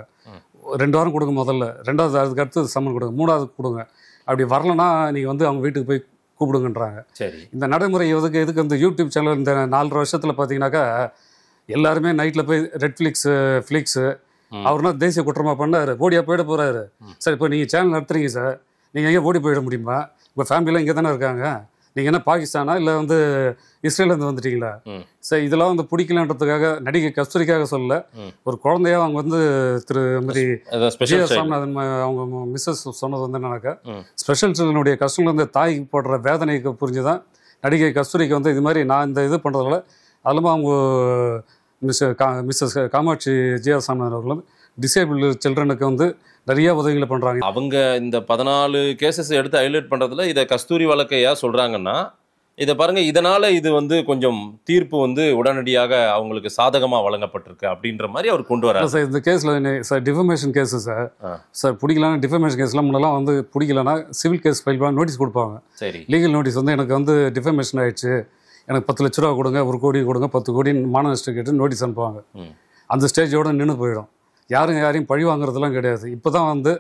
2 வாரம் கொடுங்க முதல்ல, 2வது அதுக்கு அடுத்து சம்மன் கொடுங்க, 3வது கொடுங்க. அப்படி வரலன்னா நீங்கள் வந்து அவங்க வீட்டுக்கு போய் கூப்பிடுங்கன்றாங்க. சரி, இந்த நடைமுறை எதுக்கு இந்த யூடியூப் சேனல் இந்த 4 வருஷத்தில் பார்த்தீங்கன்னாக்கா எல்லாருமே நைட்டில் போய் ஃப்ளிக்ஸு அவர்னா தேசிய குற்றமாக பண்ணார், ஓடியா போயிட போகிறாரு. சார், இப்போ நீங்கள் சேனல் நடத்துறீங்க சார், நீங்கள் எங்கே ஓடி போயிட முடியுமா? உங்கள் ஃபேமிலிலாம் இங்கே தானே இருக்காங்க, நீங்கள் என்ன பாகிஸ்தானா இல்லை வந்து இஸ்ரேலேருந்து வந்துட்டீங்களா? சார், இதெல்லாம் வந்து பிடிக்கலன்றதுக்காக நடிகை கஸ்தூரிக்காக சொல்ல, ஒரு குழந்தையாக அவங்க வந்து திரு மாதிரி சாமிநாதன் அவங்க மிஸ்ஸஸ் சொன்னது வந்து என்னன்னாக்கா, ஸ்பெஷல் சில்ட்ரனுடைய கஷ்டங்கள் வந்து தாய்க்கு போடுற வேதனைக்கு புரிஞ்சுதான் நடிகை கஸ்தூரிக்கு வந்து இது மாதிரி நான் இந்த இது பண்ணுறதுல அதுலமா அவங்க மிஸ்ஸஸ் காமாட்சி ஜிஆர் சாமிநாதன் அவர்கள் வந்து டிசேபிள் சில்ட்ரனுக்கு வந்து நிறைய உதவிகளை பண்ணுறாங்க. அவங்க இந்த 14 கேசஸ் எடுத்து ஹைலைட் பண்ணுறதுல இதை கஸ்தூரி வழக்கை ஏன் சொல்கிறாங்கன்னா, இதை பாருங்கள், இதனால் இது வந்து கொஞ்சம் தீர்ப்பு வந்து உடனடியாக அவங்களுக்கு சாதகமாக வழங்கப்பட்டிருக்கு அப்படின்ற மாதிரி அவர் கொண்டு வரார். சார், இந்த கேஸில் சார் டிஃபமேஷன் கேஸு சார் பிடிக்கலன்னா டிஃபமேஷன் கேஸ்லாம் முன்னெல்லாம் வந்து பிடிக்கலன்னா சிவில் கேஸ் ஃபைல் பண்ண நோட்டீஸ் கொடுப்பாங்க. சரி, லீகல் நோட்டீஸ் வந்து எனக்கு வந்து டிஃபமேஷன் ஆகிடுச்சு, எனக்கு 10 லட்ச ரூபா கொடுங்க, 1 கோடி கொடுங்க, 10 கோடி மான நஷ்டம் கேட்டு நோட்டீஸ் அனுப்புவாங்க. அந்த ஸ்டேஜோடு நின்று போயிடும். யாரையும் பழி வாங்குறதுலாம் கிடையாது. இப்போ தான் வந்து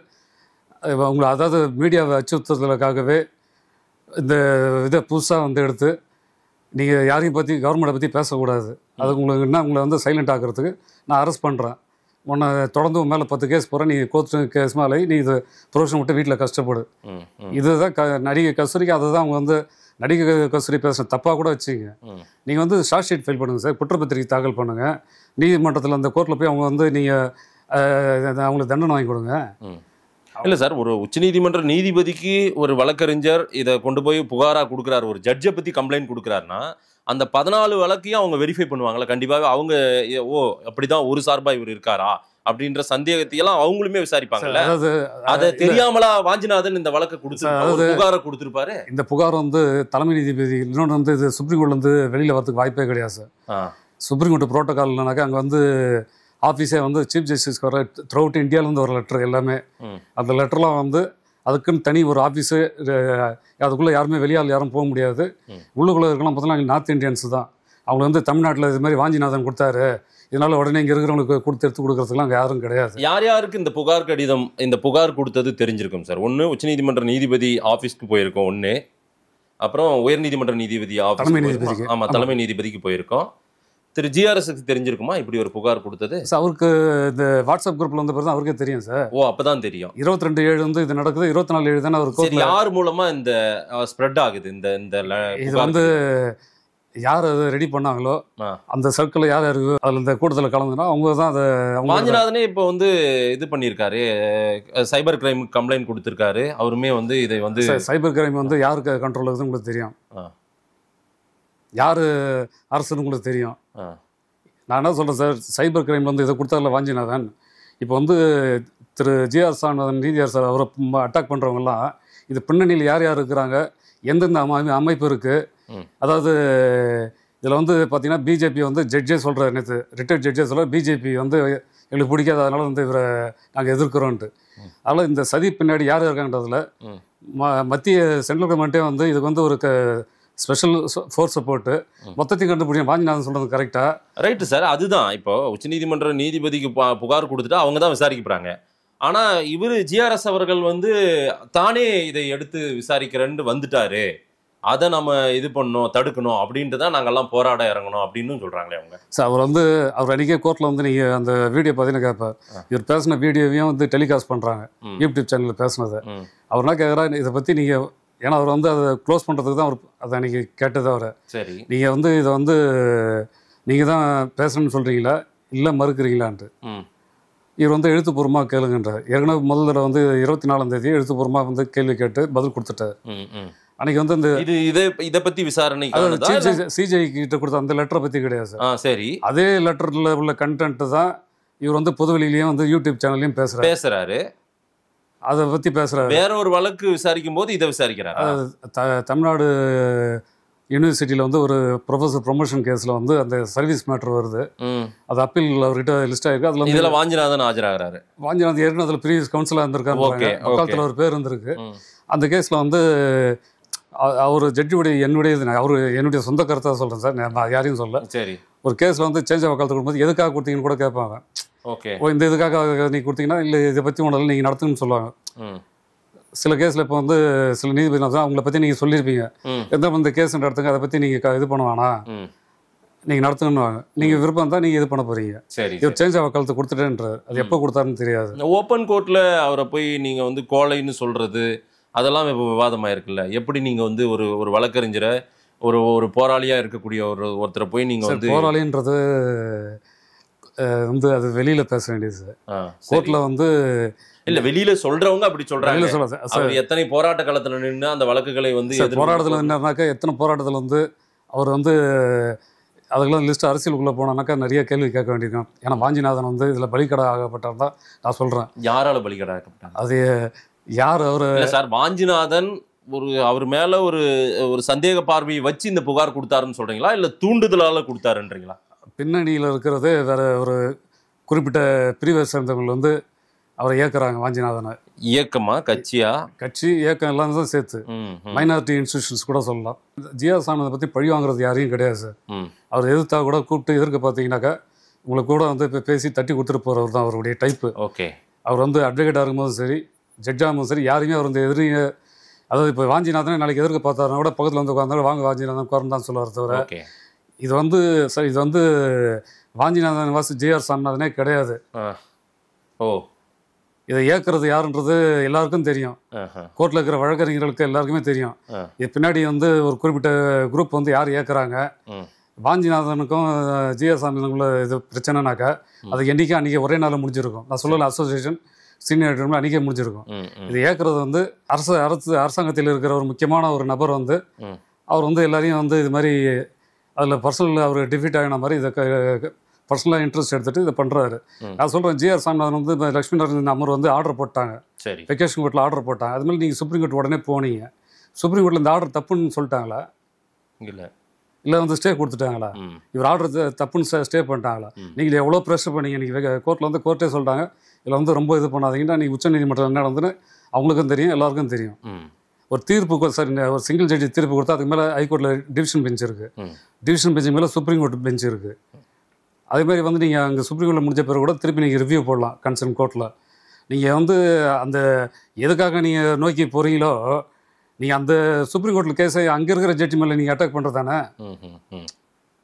உங்களை அதாவது மீடியாவை அச்சுறுத்துறதுக்காகவே இந்த இதை புதுசாக வந்து எடுத்து நீங்கள் யாரையும் பற்றி கவர்மெண்ட்டை பற்றி பேசக்கூடாது, அது உங்களுக்கு என்ன உங்களை வந்து சைலண்ட் ஆகிறதுக்கு நான் அரெஸ்ட் பண்ணுறேன், உன்னை தொடர்ந்து மேலே 10 கேஸ் போகிறேன், நீ கோர்ட்டு கேஸ் மேலே நீ இது ப்ரொஃபஷன் விட்டு வீட்டில் கஷ்டப்படு. இதுதான் நடிகை கஸ்தூரிக்கு அதை தான் அவங்க வந்து நடிகை கஸ்தூரி பேசுகிற தப்பாக கூட வச்சுங்க. நீங்கள் வந்து ஷார்ட் ஷீட் ஃபைல் பண்ணுங்கள் சார், குற்றப்பத்திரிக்கை தாக்கல் பண்ணுங்கள், நீதிமன்றத்தில் அந்த கோர்ட்டில் போய் அவங்க வந்து நீங்கள் அவங்களுக்கு தண்டனை வாங்கி கொடுங்க. இல்லை சார், ஒரு உச்சநீதிமன்ற நீதிபதிக்கு ஒரு வழக்கறிஞர் இதை கொண்டு போய் புகாராக கொடுக்குறாரு, ஒரு ஜட்ஜை பற்றி கம்ப்ளைண்ட் கொடுக்குறாருன்னா அந்த 14 வழக்கையும் அவங்க வெரிஃபை பண்ணுவாங்களா? கண்டிப்பாக அவங்க ஓ அப்படிதான் ஒரு சார்பாக இவர் இருக்காரா அப்படின்ற சந்தேகத்தையெல்லாம் அவங்களுமே விசாரிப்பாங்கல்ல. அதை தெரியாமலா வாஞ்சிநாதன் இந்த வழக்கை புகாரை கொடுத்துருப்பாரு. இந்த புகார் வந்து தலைமை நீதிபதி இன்னொன்று வந்து இது சுப்ரீம் கோர்ட்ல இருந்து வெளியில் வரதுக்கு வாய்ப்பே கிடையாது சார். சுப்ரீம் கோர்ட் ப்ரோட்டோகால் இல்லைனாக்கா அங்கே வந்து ஆஃபீஸே வந்து சீஃப் ஜஸ்டிஸ்க்கு வர த்ரூ அவுட் இந்தியாவிலேருந்து ஒரு லெட்டர் எல்லாமே, அந்த லெட்டர்லாம் வந்து அதுக்குன்னு தனி ஒரு ஆஃபீஸு, அதுக்குள்ளே யாருமே வெளியால் யாரும் போக முடியாது. உள்ளுக்குள்ளே இருக்கலாம் பார்த்தீங்கன்னா நார்த் இந்தியன்ஸ் தான். அவங்க வந்து தமிழ்நாட்டில் இது மாதிரி வாஞ்சிநாதன் கொடுத்தாரு, இதனால் உடனே இங்கே இருக்கிறவங்களுக்கு எடுத்து கொடுக்குறதுக்குலாம் அங்கே யாரும் கிடையாது. யாருக்கு இந்த புகார் கடிதம் இந்த புகார் கொடுத்தது தெரிஞ்சிருக்கும் சார். ஒன்று உச்சநீதிமன்ற நீதிபதி ஆஃபீஸ்க்கு போயிருக்கோம், ஒன்று அப்புறம் உயர்நீதிமன்ற நீதிபதி ஆஃபீஸ், ஆமாம் தலைமை நீதிபதிக்கு போயிருக்கோம். திரு ஜிஆர்எஸ்க்கு தெரிஞ்சிருக்குமா இப்படி ஒரு புகார் கொடுத்தது? அவருக்கு இந்த வாட்ஸ்அப் குரூப்ல வந்த பிறகு தான் அவருக்கே தெரியும் சார். ஓ, அப்பதான் தெரியும். 22/7 வந்து இது நடக்குது, 24/7 தானே அவருக்கு. யார் மூலமா இந்த ஸ்ப்ரெட் ஆகுது இந்த இது வந்து யார் அதை ரெடி பண்ணாங்களோ அந்த சர்க்கிள் யார் இருக்கோ அதில் இந்த கூட்டத்தில் கலந்துனா அவங்க தான் அதை. வாஞ்சிநாதனே இப்போ வந்து இது பண்ணியிருக்காரு, சைபர் கிரைம் கம்ப்ளைண்ட் கொடுத்துருக்காரு. அவருமே வந்து இதை வந்து சைபர் கிரைம் வந்து யாருக்கு கண்ட்ரோல் ஆகுதுன்னு உங்களுக்கு தெரியும், யார் அரசுன்னு உங்களுக்கு தெரியும். நான் என்ன சொல்கிறேன் சார், சைபர் கிரைமில் வந்து இதை கொடுத்தாரில்ல வாஞ்சிநாதன், இப்போ வந்து திரு ஜிஆர் சாமிநாதன் நீதியார் சார் அவரை அட்டாக் பண்ணுறவங்கலாம் இது பின்னணியில் யார் யார் இருக்கிறாங்க, எந்தெந்த அமைப்பு இருக்குது. அதாவது இதில் வந்து பார்த்தீங்கன்னா பிஜேபி வந்து ஜட்ஜே சொல்கிற, நேற்று ரிட்டையர்ட் ஜட்ஜே சொல்கிற பிஜேபி வந்து எங்களுக்கு பிடிக்காத, அதனால வந்து இவரை நாங்கள் எதிர்க்கிறோன்ட்டு. அதனால் இந்த சதி பின்னாடி யார் இருக்காங்கன்றதுல மத்திய சென்ட்ரல் கவர்மெண்ட்டே வந்து இதுக்கு வந்து ஒரு ஸ்பெஷல் ஃபோர்ஸை போட்டு மொத்தத்தையும் கண்டுபிடிக்கும். வாஞ்சிநாதன் சொல்கிறது கரெக்டா? ரைட்டு சார், அதுதான் இப்போ உச்சநீதிமன்ற நீதிபதிக்கு புகார் கொடுத்துட்டா அவங்க தான் விசாரிக்கப்படுறாங்க. ஆனால் இவர் ஜிஆர்எஸ் அவர்கள் வந்து தானே இதை எடுத்து விசாரிக்கிறேன்னு வந்துட்டாரு, அதை நம்ம இது பண்ணணும் தடுக்கணும் அப்படின்ட்டு தான் நாங்கள்லாம் போராட இறங்கணும் அப்படின்னு சொல்கிறாங்களே அவங்க. சார், அவர் அன்றைக்கே கோர்ட்டில் வந்து நீங்கள் அந்த வீடியோ பார்த்தீங்கன்னா கேட்பார், இவர் பேசின வீடியோவையும் வந்து டெலிகாஸ்ட் பண்ணுறாங்க யூடியூப் சேனலில் பேசினதை. அவர் என்ன கேட்குறா, இதை பற்றி நீங்கள் ஏன்னா அவர் வந்து அதை க்ளோஸ் பண்ணுறதுக்கு தான் அவர் அதை அன்றைக்கி கேட்டது அவரை. சரி, நீங்கள் வந்து இதை வந்து நீங்கள் தான் பேசுகிறேன்னு சொல்கிறீங்களா இல்லை மறுக்கிறீங்களான்ட்டு. இவர் வந்து எழுத்துப்பூர்வமாக கேளுங்கன்றார். ஏற்கனவே முதல் தடவை வந்து 24ஆம் தேதி எழுத்துப்பூர்வமாக வந்து கேள்வி கேட்டு பதில் கொடுத்துட்டார். அன்றைக்கி வந்து இந்த இதை பற்றி விசாரணை சிஜிஐ கிட்ட கொடுத்த அந்த லெட்டரை பற்றி கிடையாது சார். சரி, அதே லெட்டரில் உள்ள கண்டென்ட்டு தான் இவர் வந்து பொதுவெளியிலையும் வந்து யூடியூப் சேனல்லையும் பேசுகிறாரு. அதை பற்றி பேசுகிறாரு. வேற ஒரு வழக்கு விசாரிக்கும் போது இதை விசாரிக்கிறார். தமிழ்நாடு யூனிவர்சிட்டியில் வந்து ஒரு ப்ரொஃபஸர் ப்ரொமோஷன் கேஸில் வந்து அந்த சர்வீஸ் மேட்டர் வருது. அது அப்பீல் அவர்கிட்ட லிஸ்ட் ஆயிருக்கு. அதில் இதில் வாஞ்சிநாதன் ஆஜராகிறாரு. வாஞ்சிநாதன் ஏற்கனவே அதில் ப்ரீவியஸ் கவுன்சிலாக இருந்திருக்காரு. மக்காலத்தில் ஒரு பேர் இருந்திருக்கு. அந்த கேஸில் வந்து அவர் ஜட்ஜுடைய என்னுடைய சொந்த கருத்தாக சொல்கிறேன் சார், நான் யாரையும் சொல்ல. சரி, ஒரு கேஸில் வந்து சேஞ்ச் ஆஃப் வக்காலத்து கொடுக்கும்போது எதுக்காக கொடுத்தீங்கன்னு கூட கேட்பாங்க. ஓகே, இந்த இதுக்காக நீங்கள் கொடுத்தீங்கன்னா இல்லை இதை பற்றி ஒன்றும் நீங்கள் நடத்துங்கன்னு சொல்லுவாங்க. சில கேஸில் இப்போ வந்து சில நீதிபதி தான் அவங்கள பற்றி நீங்கள் சொல்லியிருப்பீங்க, எந்த இந்த கேஸ் நடத்துங்க, அதை பற்றி நீங்கள் இது பண்ண வேணாம், நீங்கள் நடத்துங்கன்னுவாங்க. நீங்கள் விருப்பம் தான் நீங்கள் இது பண்ண போகிறீங்க. சரி, இவர் சேஞ்ச் ஆஃப் வக்காலத்து கொடுத்துட்டேன்றார். அது எப்போ கொடுத்தாருன்னு தெரியாது. ஓப்பன் கோர்ட்டில் அவரை போய் நீங்கள் வந்து கோழைன்னு சொல்கிறது அதெல்லாம் இப்போ விவாதமாயிருக்குல்ல. எப்படி நீங்கள் வந்து ஒரு வழக்கறிஞரை ஒரு போராளியாக இருக்கக்கூடிய ஒருத்தரை போய் நீங்கள் வந்து போராளின்றது வந்து அது வெளியில் பேச வேண்டியது சார். கோர்ட்டில் வந்து இல்லை, வெளியில் சொல்கிறவங்க அப்படி சொல்கிறாங்க. அவர் எத்தனை போராட்ட காலத்தில் நின்று அந்த வழக்குகளை வந்து போராட்டத்தில் நின்னாக்கா எத்தனை போராட்டத்தில் வந்து அவர் வந்து அதுக்கெல்லாம் லிஸ்ட் அரசியலுக்குள்ளே போனானாக்கா நிறைய கேள்வி கேட்க வேண்டியிருக்கும். ஏன்னா வாஞ்சிநாதன் வந்து இதில் பலிக்கடை ஆகப்பட்டார் தான் நான் சொல்கிறேன். யாரால பலிக்கடை ஆகப்பட்டார்? அது யார் அவர் சார்? வாஞ்சிநாதன் அவர் மேல ஒரு சந்தேக பார்வையை வச்சு இந்த புகார் கொடுத்தாருன்னு சொல்றீங்களா, இல்ல தூண்டுதலால கொடுத்தாருன்றீங்களா? பின்னணியில் இருக்கிறது வேற ஒரு குறிப்பிட்ட பிரிவை சேர்ந்தவங்க வந்து அவரை இயக்குறாங்க. வாஞ்சிநாதனை இயக்கமா கட்சியா? கட்சி இயக்கம் எல்லாம் தான் சேர்த்து மைனாரிட்டி இன்ஸ்டிடியூஷன்ஸ் கூட சொல்லலாம். ஜிஆர் சாமியை பற்றி பழி வாங்குறது யாரையும் கிடையாது சார். அவர் எதிர்த்தா கூட கூப்பிட்டு எதிர்க்க பார்த்தீங்கன்னாக்கா உங்களுக்கு கூட வந்து இப்போ பேசி தட்டி கொடுத்துட்டு போகிறவர் தான் அவருடைய டைப்பு. ஓகே, அவர் வந்து அட்வொகேட்டாக இருக்கும்போதும் சரி, ஜட்ஜாகவும் சரி, யாருமே அவர் வந்து எதிரிங்க, அதாவது இப்போ வாஞ்சிநாதனை நாளைக்கு எதிர்க்க பார்த்தாருனா கூட பக்கத்தில் வந்து உட்காந்தாலும் வாங்க வாஞ்சிநாதன் உட்கார்ந்து தான் சொல்லுவார் தவிர இது வந்து சார் இது வந்து வாஞ்சிநாதன் வாசி ஜிஆர் சாமிநாதனே கிடையாது. இதை ஏற்கிறது யாருன்றது எல்லாருக்கும் தெரியும். கோர்ட்டில் இருக்கிற வழக்கறிஞர்களுக்கு எல்லாருக்குமே தெரியும். இது பின்னாடி வந்து ஒரு குறிப்பிட்ட குரூப் வந்து யார் ஏற்கிறாங்க. வாஞ்சிநாதனுக்கும் ஜிஆர் சாமிக்குள்ள இது பிரச்சனைனாக்கா அது என்றைக்கும் அன்றைக்கி ஒரே நாளில் முடிஞ்சிருக்கும். நான் சொல்லலை, அசோசியேஷன் சீனியர் அன்றைக்கே முடிஞ்சிருக்கும். இது ஏற்கிறது வந்து அரசாங்கத்தில் இருக்கிற ஒரு முக்கியமான ஒரு நபர் வந்து அவர் வந்து எல்லாரையும் வந்து இது மாதிரி அதில் பர்சனல் அவர் டிஃபீட் ஆகின மாதிரி இதை பர்சனலாக இன்ட்ரெஸ்ட் எடுத்துகிட்டு இதை பண்ணுறாரு. நான் சொல்கிறேன், ஜிஆர் சாமிநாதன் வந்து இப்போ லட்சுமி நாராயணன் அமர் வந்து ஆர்டர் போட்டாங்க. சரி, வெக்கேஷன் கோர்ட்டில் ஆர்டர் போட்டாங்க. அதுமாதிரி நீங்கள் சுப்ரீம் கோர்ட் உடனே போனீங்க. சுப்ரீம் கோர்ட்டில் இந்த ஆர்டர் தப்புன்னு சொல்லிட்டாங்களா? இல்லை வந்து ஸ்டே கொடுத்துட்டாங்களா? இவர் ஆர்டர் தப்புன்னு ஸ்டே பண்ணிட்டாங்களா? நீங்கள் எவ்வளோ ப்ரெஷர் பண்ணீங்க? நீங்கள் கோர்ட்டில் வந்து கோர்ட்டே சொல்லிட்டாங்க இதில் வந்து ரொம்ப இது பண்ணாதீங்கன்னா நீங்கள் உச்சநீதிமன்றம் என்ன நடந்துன்னு அவங்களுக்கும் தெரியும், எல்லாருக்கும் தெரியும். ஒரு தீர்ப்பு சார், ஒரு சிங்கிள் ஜட்ஜி தீர்ப்பு கொடுத்தா அதுக்கு மேலே ஹைகோர்ட்டில் டிவிஷன் பெஞ்ச் இருக்குது. டிவிஷன் பெஞ்சு மேலே சுப்ரீம் கோர்ட் பெஞ்ச் இருக்குது. அதேமாதிரி வந்து நீங்கள் அங்கே சுப்ரீம் கோர்ட்டில் முடிஞ்ச பிறகு கூட திருப்பி நீங்கள் ரிவ்யூ போடலாம் கன்சர்ன் கோர்ட்டில். நீங்கள் வந்து அந்த எதுக்காக நீங்கள் நோக்கி போகிறீங்களோ நீங்கள் அந்த சுப்ரீம் கோர்ட்டில் கேஸை அங்கே இருக்கிற ஜட்ஜி மேலே நீங்கள் அட்டாக் பண்ணுறது தானே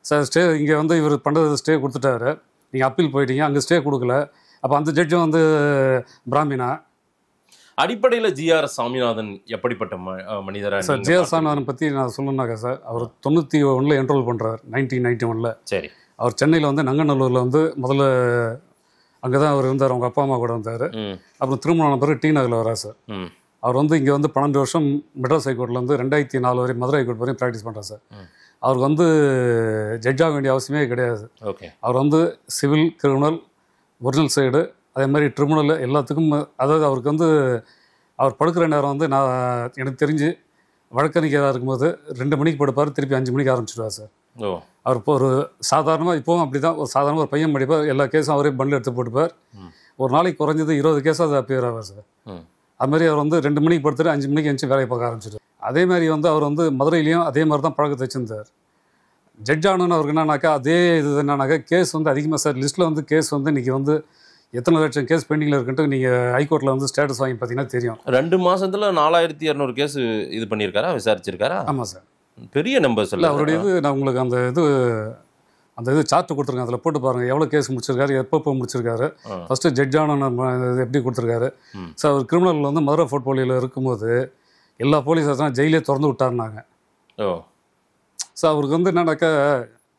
சார். ஸ்டே இங்கே வந்து இவர் பண்ணுறது ஸ்டே கொடுத்துட்டாரு, நீங்கள் அப்பீல் போயிட்டீங்க, அங்கே ஸ்டே கொடுக்கல. அப்போ அந்த ஜட்ஜும் வந்து பிராமினா. அடிப்படையில் ஜிஆர் சாமிநாதன் எப்படிப்பட்ட மனிதராக சார்? ஜிஆர் சாமிநாதன் பற்றி நான் சொல்லணுன்னாக்கா சார், அவர் 91 என்ரோல் பண்ணுறார், 1991. சரி, அவர் சென்னையில் வந்து நங்கநல்லூரில் வந்து முதல்ல அங்கே தான் அவர் இருந்தார், அவங்க அப்பா அம்மா கூட வந்தார். அப்புறம் திருமணம் பிறகு டி நகரில் வரார் சார். அவர் வந்து இங்கே வந்து 12 வருஷம் மெட்ராஸ் ஹைகோர்ட்டில் வந்து 2004 வரை மதுரை ஹைகோர்ட் வரையும் ப்ராக்டிஸ் பண்ணுறார் சார். அவருக்கு வந்து ஜட்ஜாக வேண்டிய அவசியமே கிடையாது. ஓகே, அவர் வந்து சிவில், கிரிமினல், ஒரிஜினல் சைடு, அதே மாதிரி ட்ரிபுனல் எல்லாத்துக்கும், அதாவது அவருக்கு வந்து அவர் படுக்கிற நேரம் வந்து நான் எனக்கு தெரிஞ்சு வழக்கறிஞராக இருக்கும்போது 2 மணிக்கு படுப்பார், திருப்பி 5 மணிக்கு ஆரம்பிச்சிடுவார் சார். அவர் இப்போ ஒரு சாதாரணமாக இப்போவும் அப்படி தான், ஒரு சாதாரண ஒரு பையன் படிப்பார், எல்லா கேஸும் அவரே பண்டில் எடுத்து போட்டுப்பார். ஒரு நாளைக்கு குறைஞ்சது 20 கேஸாக அது அப்பியர் ஆவார் சார். அதுமாதிரி அவர் வந்து 2 மணிக்கு படுத்துட்டு 5 மணிக்கு எழுந்து வேலையை பார்க்க ஆரம்பிச்சிட்டு. அதே மாதிரி வந்து அவர் வந்து மதுரையிலையும் அதே மாதிரி தான் பழக்கத்தை வச்சுருந்தார். ஜட்ஜ் ஆனன்னு அவருக்கு என்னன்னாக்கா அதே இது என்னன்னாக்கா கேஸ் வந்து அதிகமாக சார் லிஸ்ட்டில் வந்து கேஸ் வந்து இன்றைக்கி வந்து எத்தனை லட்சம் கேஸ் பெண்டிங்கில் இருக்குன்ட்டு நீங்கள் ஹைகோர்ட்டில் வந்து ஸ்டேட்டஸ் வாங்கி பார்த்தீங்கன்னா தெரியும். 2 மாதத்தில் 4200 கேஸ் இது பண்ணியிருக்காரா, விசாரிச்சிருக்காரா? ஆமாம் சார், பெரிய நம்பர்ஸ் இல்லை. அவருடைய இது நான் உங்களுக்கு அந்த இது சார்ட்டு கொடுத்துருக்கேன், அதில் போட்டு பாருங்கள் எவ்வளோ கேஸ் முடிச்சிருக்காரு, எப்போ முடிச்சிருக்காரு, ஃபஸ்ட்டு ஜட்ஜான எப்படி கொடுத்துருக்காரு சார். அவர் கிரிமினல் வந்து மதுரை போர்ட்ஃபோலியோவில் இருக்கும்போது எல்லா போலீஸ் ஆஃபீஸரும் ஜெயிலே திறந்து விட்டாருனாங்க. ஓ. ஸோ அவருக்கு வந்து என்னன்னாக்கா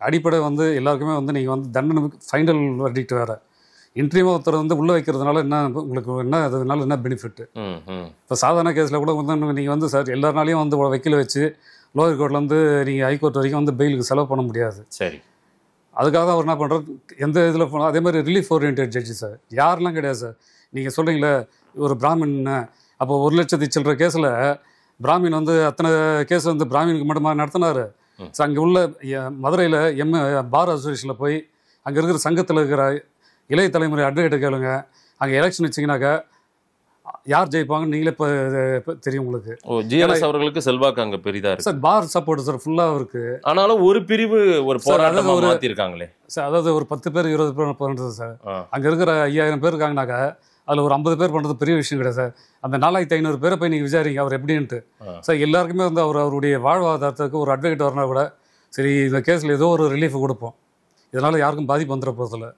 அடிப்படை வந்து எல்லாருக்குமே வந்து நீங்கள் வந்து தண்டனை ஃபைனல் வெர்டிக்ட் வேறு. இன்ட்ரீமாக ஒருத்தர் வந்து உள்ளே வைக்கிறதுனால என்ன உங்களுக்கு என்ன அதனால என்ன பெனிஃபிட்டு? இப்போ சாதாரண கேஸில் கூட வந்து நீங்கள் வந்து சார் எல்லாருனாலையும் வந்து வக்கீல் வச்சு லோயர் கோர்ட்லேருந்து நீங்கள் ஹைகோர்ட் வரைக்கும் வந்து பெயிலுக்கு செலவு பண்ண முடியாது. சரி. அதுக்காக தான் அவர் என்ன பண்ணுறாரு, எந்த இதில் போனால் அதே மாதிரி ரிலீஃப் ஓரியன்ட் ஜட்ஜி சார் யாரெல்லாம் கிடையாது சார். நீங்கள் சொல்கிறீங்களே ஒரு பிராமின், அப்போ 1,00,000 சில்லற கேஸில் பிராமின் வந்து அத்தனை கேஸ் வந்து பிராமினுக்கு மட்டுமா நடத்தினார். ஸோ அங்கே உள்ள மதுரையில் பார் அசோசியேஷனில் போய் அங்கே இருக்கிற சங்கத்தில் இருக்கிற இளைய தலைமுறை அட்வொகேட்டை கேளுங்க. அங்கே எலெக்ஷன் வச்சிங்கனாக்கா யார் ஜெயிப்பாங்கன்னு நீங்களே இப்போ தெரியும் உங்களுக்கு. ஜிஆர்எஸ் அவர்களுக்கு செல்வாக்கு அங்கே பெரிதா இருக்கு சார். பார் சப்போர்ட் சார் ஃபுல்லாக இருக்கு. ஆனாலும் ஒரு பிரிவு ஒரு போராட்டம் மாற்றிருக்காங்களே சார். அதாவது ஒரு 10 பேர் 20 பேர் பண்ணுறது சார். அங்கே இருக்கிற 5000 பேர் இருக்காங்கனாக்கா அதில் ஒரு 50 பேர் பண்ணுறது பெரிய விஷயம் கிடையாது சார். அந்த 4500 பேரை போய் நீங்கள் விசாரிங்க அவர் எப்படின்ட்டு சார். எல்லாருக்குமே வந்து அவருடைய வாழ்வாதாரத்துக்கு ஒரு அட்வொகேட் வரனா கூட சரி இந்த கேஸில் ஏதோ ஒரு ரிலீஃப் கொடுப்போம், இதனால் யாருக்கும் பாதிப்பு வந்துட போகிறதில்ல,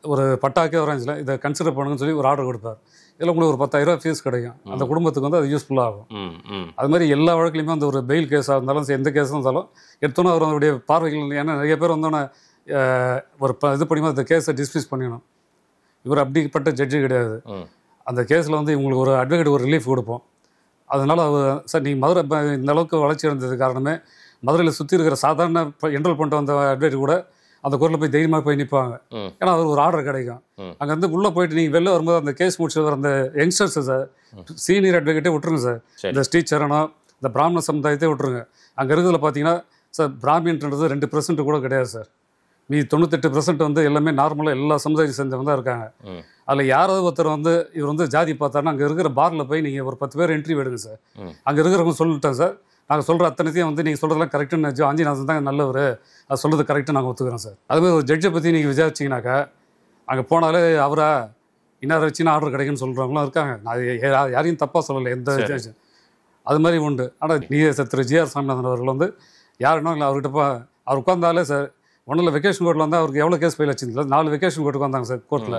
ஒரு பட்டாக்கே வராஞ்சில் இதை கன்சிடர் பண்ணுங்கன்னு சொல்லி ஒரு ஆர்டர் கொடுப்பார். இதில் உங்களுக்கு ஒரு 10,000 ஃபீஸ் கிடைக்கும். அந்த குடும்பத்துக்கு வந்து அது யூஸ்ஃபுல்லாகும். அது மாதிரி எல்லா வழக்குலையுமே வந்து ஒரு பெயில் கேஸாக இருந்தாலும் எந்த கேஸாக இருந்தாலும் எடுத்தோன்னா அவருடைய பார்வைகள். ஏன்னா நிறைய பேர் வந்தோன்னே ஒரு இது பண்ணிமா அந்த கேஸை டிஸ்மிஸ் பண்ணிடணும். இவர் அப்படிப்பட்ட ஜட்ஜு கிடையாது. அந்த கேஸில் வந்து இவங்களுக்கு ஒரு அட்வொகேட் ஒரு ரிலீஃப் கொடுப்போம். அதனால் அவர் சார் நீங்கள் மதுரை இந்த அளவுக்கு வளர்ச்சி அடைந்தது காரணமே மதுரையில் சுற்றி இருக்கிற சாதாரண என்ரோல் பண்ணிட்டு வந்த அட்வொகேட் கூட அந்த கோர்ட்டில் போய் தைரியமாக போய் நிற்பாங்க. ஏன்னா அவர் ஒரு ஆர்டர் கிடைக்கும். அங்கே வந்து உள்ளே போயிட்டு நீங்கள் வெளில வரும்போது அந்த கேஸ் முடிச்சு வர அந்த யங்ஸ்டர்ஸ் சார் சீனியர் அட்வொகேட்டே விட்டுருங்க சார். இந்த ஸ்ரீசரணம் இந்த பிராமண சமுதாயத்தை விட்டுருங்க. அங்கே இருக்கிறதுல பார்த்தீங்கன்னா சார் பிராமின்றது 2% கூட கிடையாது சார். மீதி 98% வந்து எல்லாமே நார்மலாக எல்லா சமுதாயத்தை சேர்ந்தவங்க தான் இருக்காங்க. அதில் யாராவது ஒருத்தர் வந்து இவர் வந்து ஜாதி பார்த்தாருன்னா அங்கே இருக்கிற பாரில் போய் நீங்கள் ஒரு 10 பேர் என்ட்ரி எடுங்க சார். அங்கே இருக்கிறவங்க சொல்லிட்டேன் சார், நாங்கள் சொல்கிற அத்தனைத்தையும் வந்து நீங்கள் சொல்கிறதெல்லாம் கரெக்டுன்னு ஆஞ்சிநாதன் தான் நல்லவர், அது சொல்கிறது கரெக்டாக நாங்கள் ஒத்துக்கிறோம் சார். அதுமாதிரி ஒரு ஜட்ஜை பற்றி நீங்கள் விசாரிச்சிங்கனாக்கா அங்கே போனாலே அவரா இன்னார வச்சுன்னா ஆர்டர் கிடைக்குன்னு சொல்கிறவங்களும் இருக்காங்க. நான் யாரையும் தப்பாக சொல்லலை எந்த ஜட்ஜ் அது மாதிரி உண்டு. ஆனால் திரு ஜிஆர் சாமிநாதன் அவர்கள் வந்து யாருன்னா இல்லை அவர்கிட்ட அவர் உட்காந்தாலே சார் ஒன்றில் வெக்கேஷன் கோர்ட்டில் வந்து அவருக்கு எவ்வளோ கேஸ் ஃபைல் வச்சுருந்தா 4 வெக்கேஷன் கோர்ட்டுக்கு வந்தாங்க சார் கோர்ட்டில்.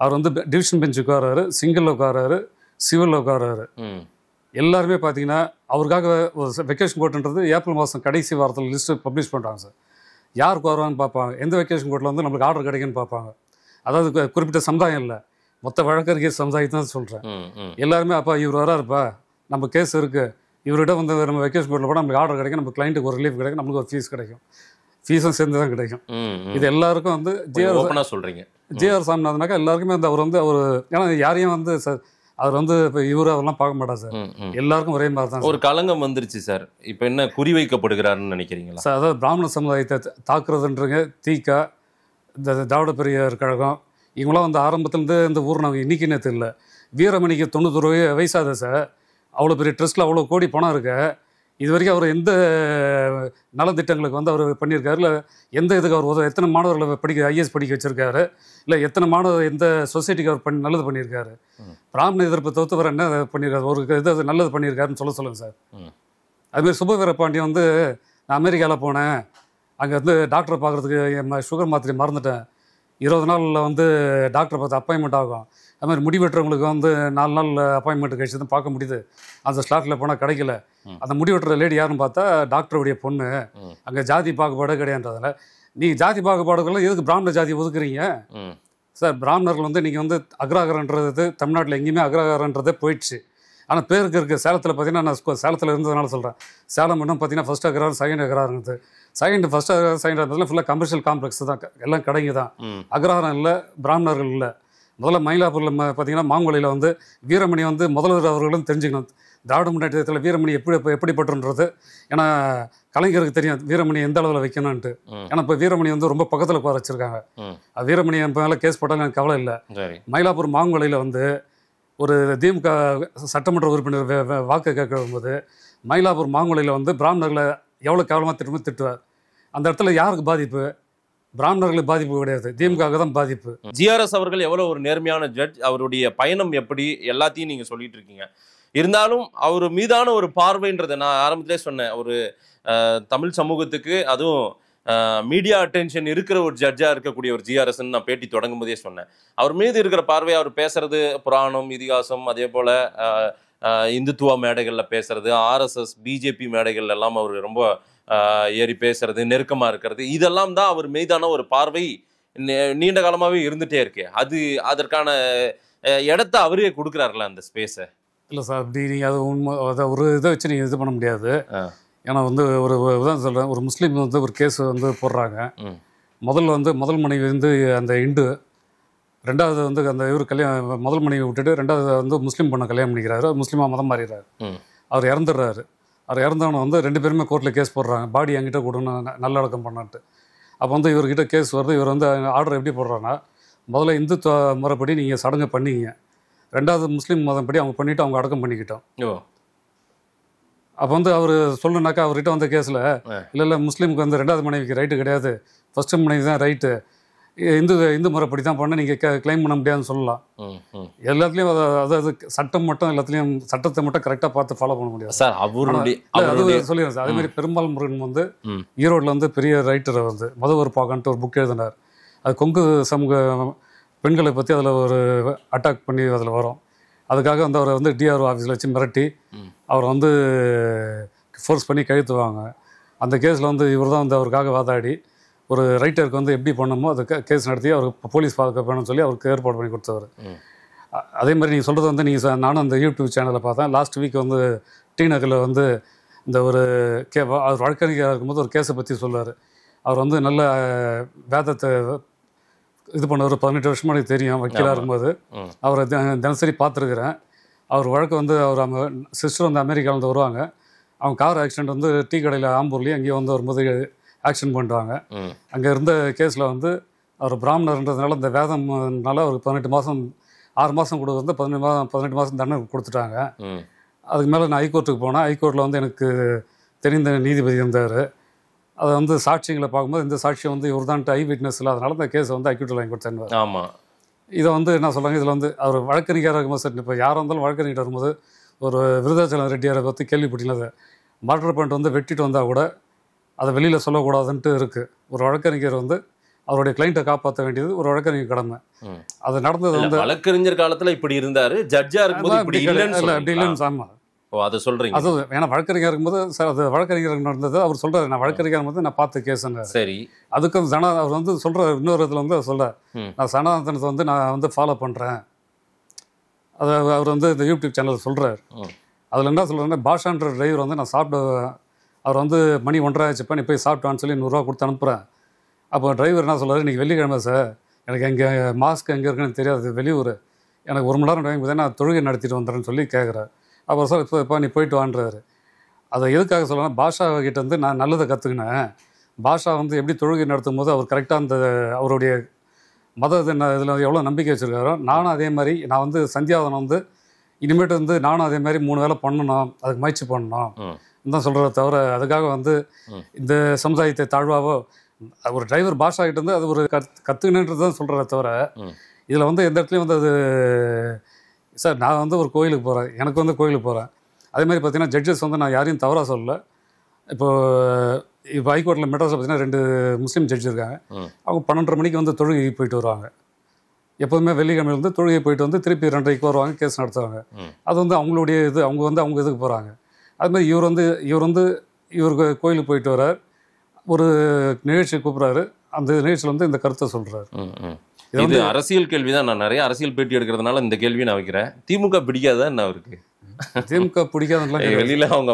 அவர் வந்து டிவிஷன் பெஞ்சுக்கு உட்காராரு, சிங்கிளில் உட்காராரு, சிவிலில் உட்காராரு. எல்லாருமே பார்த்தீங்கன்னா அவருக்காக ஒரு வெக்கேஷன் கோர்ட்டுன்றது ஏப்ரல் மாதம் கடைசி வாரத்தில் லிஸ்ட்டு பப்ளிஷ் பண்ணுறாங்க சார். யாருக்கு வருவான்னு பார்ப்பாங்க, எந்த வெக்கேஷன் கோர்ட்டில் வந்து நம்மளுக்கு ஆர்டர் கிடைக்குன்னு பார்ப்பாங்க. அதாவது குறிப்பிட்ட சமுதாயம் இல்லை, மொத்த வழக்கறிஞர் சமுதாயத்தை தான் சொல்கிறேன். எல்லாருமே அப்பா இவர் வராருப்பா, நம்ம கேஸ் இருக்குது, இவர்கிட்ட வந்து நம்ம வெக்கேஷன் கோர்ட்டில் கூட நம்மளுக்கு ஆர்டர் கிடைக்கும், நம்ம கிளைண்ட்டுக்கு ஒரு ரிலீஃப் கிடைக்கும், நம்மளுக்கு ஒரு ஃபீஸ் கிடைக்கும், ஃபீஸும் சேர்ந்து தான் கிடைக்கும். இது எல்லாருக்கும் வந்து ஜிஆர் சாமிநாதனாக்கா எல்லாருக்குமே வந்து அவர் வந்து அவர் ஏன்னா யாரையும் வந்து சார் அவர் வந்து இப்போ இவரு அவரெல்லாம் பார்க்க மாட்டார் சார். எல்லாருக்கும் ஒரே மாதிரி தான். ஒரு களங்கம் வந்துருச்சு சார். இப்போ என்ன குறிவைக்கப்படுகிறாருன்னு நினைக்கிறீங்களா சார்? அதாவது பிராமண சமுதாயத்தை தாக்குறதுன்றங்க தீக்கா இந்த திராவிட பெரியார் கழகம் இவங்களாம் வந்து ஆரம்பத்துலேருந்து இந்த ஊர் நாங்கள் இன்றைக்கினே தெரியல. வீரமணிக்கு 90 வயசாத சார், அவ்வளோ பெரிய ட்ரஸ்ட்டில் அவ்வளோ கோடி பணம் இருக்க, இது வரைக்கும் அவர் எந்த நலத்திட்டங்களுக்கு வந்து அவர் பண்ணியிருக்காரு, இல்லை எந்த இதுக்கு அவர் எத்தனை மாணவர்களை ஐஏஎஸ் படிக்க வச்சுருக்காரு, இல்லை எத்தனை மாணவர் எந்த சொசைட்டிக்கு அவர் நல்லது பண்ணியிருக்காரு, பிராமண எதிர்ப்பை தவிர்த்து வர என்ன பண்ணியிருக்காரு, ஒரு இது நல்லது பண்ணியிருக்காருன்னு சொல்லுங்கள் சார். அதுமாதிரி சுபவீர பாண்டியன் வந்து நான் அமெரிக்காவில் போனேன், அங்கே வந்து டாக்டரை பார்க்குறதுக்கு சுகர் மாத்திரை மறந்துட்டேன், 20 நாளில் வந்து டாக்டரை பார்த்து அப்பாயின்மெண்ட் ஆகும். அது மாதிரி முடி வெட்டுறவங்களுக்கு வந்து 4 நாள் அப்பாயின்மெண்ட் கழிச்சு தான் பார்க்க முடியுது, அந்த ஸ்லாட்டில் போனால் கிடைக்கல. அந்த முடி வெட்டுற லேடி யாருன்னு பார்த்தா டாக்டருடைய பொண்ணு. அங்கே ஜாதி பாகுபாடு கிடையாதுன்றதில் நீங்கள் ஜாதி பாகுபாடுகள்லாம் எதுக்கு பிராமண ஜாதி ஒதுக்குறீங்க சார்? பிராமணர்கள் வந்து நீங்கள் வந்து அக்ரஹாரன்றது தமிழ்நாட்டில் எங்கேயுமே அக்ரஹாரன்றதே போயிடுச்சு. ஆனால் பேருக்கு இருக்குது. சேலத்தில் பார்த்தீங்கன்னா நான் சேலத்தில் இருந்ததுனால சொல்கிறேன், சேலம் இன்னும் பார்த்தீங்கன்னா ஃபஸ்ட் அக்ரஹாரம் செகண்ட் அக்ரஹாரங்கிறது. ஃபஸ்ட் அக்ரஹாரம் செகண்ட் அக்ரஹாரம் ஃபுல்லாக கமர்ஷியல் காம்ப்ளெக்ஸ் தான், எல்லாம் கடைங்க தான். அக்ரஹாரம் இல்லை, பிராமணர்கள் இல்லை. முதல்ல மயிலாப்பூரில் பார்த்தீங்கன்னா மாங்குளையில் வந்து வீரமணி வந்து முதல்வர் அவர்களும் தெரிஞ்சுக்கணும் திராவிட முன்னேற்றத்தில் வீரமணி எப்படிப்பட்டுன்றது. ஏன்னா கலைஞருக்கு தெரியும் வீரமணி எந்த அளவில் வைக்கணும்ன்ட்டு. ஏன்னா இப்போ வீரமணி வந்து ரொம்ப பக்கத்தில் உட்கார வச்சிருக்காங்க. வீரமணி மேலே கேஸ் போட்டாலும் எனக்கு கவலை இல்லை. மயிலாப்பூர் மாங்குளையில் வந்து ஒரு திமுக சட்டமன்ற உறுப்பினர் வாக்கு கேட்கும்போது மயிலாப்பூர் மாங்குளையில் வந்து பிராமணர்களை எவ்வளோ கேவலமாக திட்டுவார். அந்த இடத்துல யாருக்கு பாதிப்பு? பிராமணர்களுக்கு பாதிப்பு கிடையாது, திமுக தான் பாதிப்பு. ஜிஆர்எஸ் அவர்கள் எவ்வளவு ஒரு நேர்மையான ஜட்ஜ், அவருடைய பயணம் எப்படி, எல்லாத்தையும் நீங்க சொல்லிட்டு இருக்கீங்க. இருந்தாலும் அவர் மீதான ஒரு பார்வைன்றதை நான் ஆரம்பத்திலே சொன்னேன், ஒரு தமிழ் சமூகத்துக்கு அதுவும் மீடியா அட்டென்ஷன் இருக்கிற ஒரு ஜட்ஜா இருக்கக்கூடிய ஒரு ஜிஆர்எஸ் நான் பேட்டி தொடங்கும் போதே சொன்னேன். அவர் மீது இருக்கிற பார்வை, அவர் பேசுறது புராணம் இதிகாசம், அதே போல இந்துத்துவ மேடைகளில் பேசுறது, ஆர்எஸ்எஸ் பிஜேபி மேடைகள் எல்லாம் அவர் ரொம்ப ஏறி பேசுறது, நெருக்கமாக இருக்கிறது, இதெல்லாம் தான் அவர் மீதான ஒரு பார்வை நீண்ட காலமாகவே இருந்துகிட்டே இருக்கு. அதற்கான இடத்த அவரே கொடுக்குறாருல அந்த ஸ்பேஸை. இல்லை சார், அப்படி நீங்கள் அது உண்மை, அதை ஒரு இதை வச்சு நீங்கள் இது பண்ண முடியாது. ஏன்னா வந்து ஒரு உதாரணம் சொல்கிறேன், ஒரு முஸ்லீம் வந்து ஒரு கேஸ் வந்து போடுறாங்க. முதல் மனைவி வந்து அந்த இந்து, ரெண்டாவது வந்து அந்த இவர் கல்யாணம் முதல் மனைவி விட்டுட்டு ரெண்டாவது வந்து முஸ்லீம் பொண்ணை கல்யாணம் பண்ணிக்கிறாரு. முஸ்லீமாக மதம் மாறிடுறாரு. அவர் இறந்துடுறாரு. அவர் இறந்தவனை வந்து 2 பேருமே கோர்ட்டில் கேஸ் போடுறாங்க, பாடி என்கிட்ட கொடுன்னு நல்லடக்கம் பண்ணான்ட்டு. அப்போ வந்து இவர்கிட்ட கேஸ் வருது. இவர் வந்து ஆர்டர் எப்படி போடுறாங்கன்னா, முதல்ல இந்துத்துவ முறைப்படி நீங்கள் சடங்கை பண்ணிங்க, ரெண்டாவது முஸ்லீம் மதம் படி அவங்க பண்ணிவிட்டு அவங்க அடக்கம் பண்ணிக்கிட்டோம். அப்போ வந்து அவர் சொல்லணுனாக்கா அவர்கிட்ட வந்த கேஸில் இல்லை முஸ்லீமுக்கு வந்து ரெண்டாவது மனைவிக்கு ரைட்டு கிடையாது, ஃபஸ்ட்டு மனைவி தான் ரைட்டு, இந்து முறைப்படி தான் பண்ண நீங்கள் கிளைம் பண்ண முடியாதுன்னு சொல்லலாம். எல்லாத்துலேயும் அதாவது சட்டம் மட்டும் எல்லாத்துலேயும் சட்டத்தை மட்டும் கரெக்டாக பார்த்து ஃபாலோ பண்ண முடியாது சார். அது சொல்லிடுறேன் சார். அதேமாதிரி பெருமாள் முருகன் வந்து ஈரோட்டில் வந்து பெரிய ரைட்டரை வந்து மதவர் பாகன்ட்டு ஒரு புக் எழுதினார். அது கொங்கு சமூக பெண்களை பற்றி அதில் ஒரு அட்டாக் பண்ணி அதில் வரும். அதுக்காக வந்து அவரை வந்து டிஆர்ஓ ஆஃபீஸில் வச்சு மிரட்டி அவரை வந்து ஃபோர்ஸ் பண்ணி கழுத்துவாங்க. அந்த கேஸில் வந்து இவர் தான் வந்து அவருக்காக வாதாடி ஒரு ரைட்டருக்கு வந்து எப்படி பண்ணணுமோ அதை கேஸ் நடத்தி அவருக்கு போலீஸ் பாதுகாப்பு வேணும்னு சொல்லி அவருக்கு ஏற்பாடு பண்ணி கொடுத்தவர். அதே மாதிரி நீங்கள் சொல்கிறது வந்து நீங்கள் நானும் அந்த யூடியூப் சேனலில் பார்த்தேன். லாஸ்ட் வீக் வந்து டிநகரில் வந்து இந்த ஒரு அவர் வழக்கறிஞராக இருக்கும்போது ஒரு கேஸை பற்றி சொல்லுவார். அவர் வந்து நல்ல வேதத்தை இது பண்ண ஒரு 18 வருஷமாக எனக்கு தெரியும். வக்கீலாக இருக்கும்போது அவரை தினசரி பார்த்துருக்குறேன். அவர் வழக்கு வந்து அவர் அவங்க சிஸ்டர் வந்து அமெரிக்காவிலேருந்து வருவாங்க. அவங்க கார் ஆக்சிடென்ட் வந்து டீ கடையில் ஆம்பூர்லேயும் அங்கேயும் வந்து வரும்போது ஆக்ஷன் பண்ணுறாங்க. அங்கே இருந்த கேஸில் வந்து அவர் பிராமணர்ன்றதுனால இந்த வேதம்னால அவருக்கு 18 மாதம் 6 மாதம் கொடுக்குறது வந்து 18 மாதம் தண்டனை கொடுத்துட்டாங்க. அதுக்கு மேலே நான் ஹைகோர்ட்டுக்கு போனேன். ஹைகோர்ட்டில் வந்து எனக்கு தெரிந்த நீதிபதி இருந்தார். அதை வந்து சாட்சியங்களை பார்க்கும்போது இந்த சாட்சியம் வந்து இவர் தான் ஐ விட்னஸ் இல்லை, அதனால இந்த கேஸை வந்து அக்யூட்டில் வாங்கி கொடுத்தேன். ஆமாம், இதை வந்து என்ன சொல்கிறாங்க, இதில் வந்து அவர் வழக்கறிஞராக இருக்கும்போது சார், இப்போ யாராக இருந்தாலும் வழக்கறிஞர் இருக்கும்போது ஒரு விருதாச்சலம் ரெட்டியாரை பற்றி கேள்விப்பட்டீங்களா, மர்டர் பண்ணிட்டு வந்து வெட்டிட்டு வந்தால் கூட அதை வெளியில் சொல்லக்கூடாதுன்ட்டு இருக்குது. ஒரு வழக்கறிஞர் வந்து அவருடைய கிளைண்ட்டை காப்பாற்ற வேண்டியது ஒரு வழக்கறிஞர் கடமை. அது நடந்தது வந்து வழக்கறிஞர் காலத்தில் இப்படி இருந்தார், ஜட்ஜாக இருக்கும்போது இப்படி இல்லைன்னு. ஆமாம், அதை சொல்கிறீங்க. அது ஏன்னா வழக்கறிஞர் இருக்கும்போது சார், அது வழக்கறிஞர் நடந்தது. அவர் சொல்கிறார், நான் வழக்கறிஞர் வந்து நான் பார்த்த கேஸுன்னு. சரி, அதுக்கு அவர் வந்து சொல்கிற இன்னொரு இதில் வந்து அவர் சொல்கிறார், நான் சனாதனத்தை வந்து நான் வந்து ஃபாலோ பண்ணுறேன். அதை அவர் வந்து இந்த யூடியூப் சேனல் சொல்கிறார். அதில் என்ன சொல்கிறாருன்னா, பாஷான்ற டிரைவர் வந்து நான் சாப்பிட்டு அவர் வந்து மணி 1:30 ஆச்சுப்பா, நீ போய் சாப்பிட்டான்னு சொல்லி 100 ரூபா கொடுத்து அனுப்புகிறேன். அப்போ டிரைவர் என்ன சொல்கிறார், இன்றைக்கி வெள்ளிக்கிழமை சார், எனக்கு எங்கே மாஸ்க் எங்கே இருக்குன்னு தெரியாது, வெளியூர், எனக்கு 1 மணி நேரம் டைம் போதே நான் தொழுகை நடத்திட்டு வந்துடுறேன்னு சொல்லி கேட்குறாரு. அப்புறம் சார் இப்போ நீ போயிட்டு வான்றாரு. அதை எதுக்காக சொல்லலாம், பாஷா கிட்ட வந்து நான் நல்லதை கற்றுக்கினேன். பாஷா வந்து எப்படி தொழுகை நடத்தும் போது அவர் கரெக்டாக அந்த அவருடைய மத இதில் எவ்வளோ நம்பிக்கை வச்சுருக்காரோ, நானும் அதே மாதிரி நான் வந்து சந்தியாவதனம் வந்து இனிமேட்டு வந்து நானும் அதே மாதிரி 3 வேளை பண்ணணும், அதுக்கு முயற்சி பண்ணணும் தான் சொல்கிறத தவிர, அதுக்காக வந்து இந்த சமுதாயத்தை தாழ்வாவோ ஒரு டிரைவர் பாஷா கிட்ட வந்து அது ஒரு கற்றுக்கினன்றது தான் சொல்கிறத தவிர, இதில் வந்து எந்த இடத்துலையும் வந்து அது சார், நான் வந்து ஒரு கோயிலுக்கு போகிறேன், எனக்கு வந்து கோயிலுக்கு போகிறேன். அதே மாதிரி பார்த்தீங்கன்னா ஜட்ஜஸ் வந்து நான் யாரையும் தவறாக சொல்லலை. இப்போ ஹைகோர்ட்டில் மெட்ராஸில் பார்த்தீங்கன்னா 2 முஸ்லீம் ஜட்ஜ் இருக்காங்க. அவங்க 12:30 மணிக்கு வந்து தொழுகை போயிட்டு வருவாங்க. எப்போதுமே வெள்ளிக்கிழமையில் வந்து தொழுகை போயிட்டு வந்து திருப்பி 2:30க்கு வருவாங்க, கேஸ் நடத்துவாங்க. அது வந்து அவங்களுடைய இது, அவங்க வந்து அவங்க இதுக்கு போகிறாங்க. அதுமாதிரி இவருக்கு கோயிலுக்கு போயிட்டு வர்றார், ஒரு நிகழ்ச்சி கூப்பிட்றாரு, அந்த நிகழ்ச்சியில் வந்து இந்த கருத்தை சொல்கிறார். இது அரசியல் கேள்வி தான். நான் நிறைய அரசியல் பேட்டி எடுக்கிறதுனால இந்த கேள்வியை நான் வைக்கிறேன். திமுக பிடிக்காதா என்ன அவருக்கு? திமுக பிடிக்காதுலாம் வெளியில அவங்க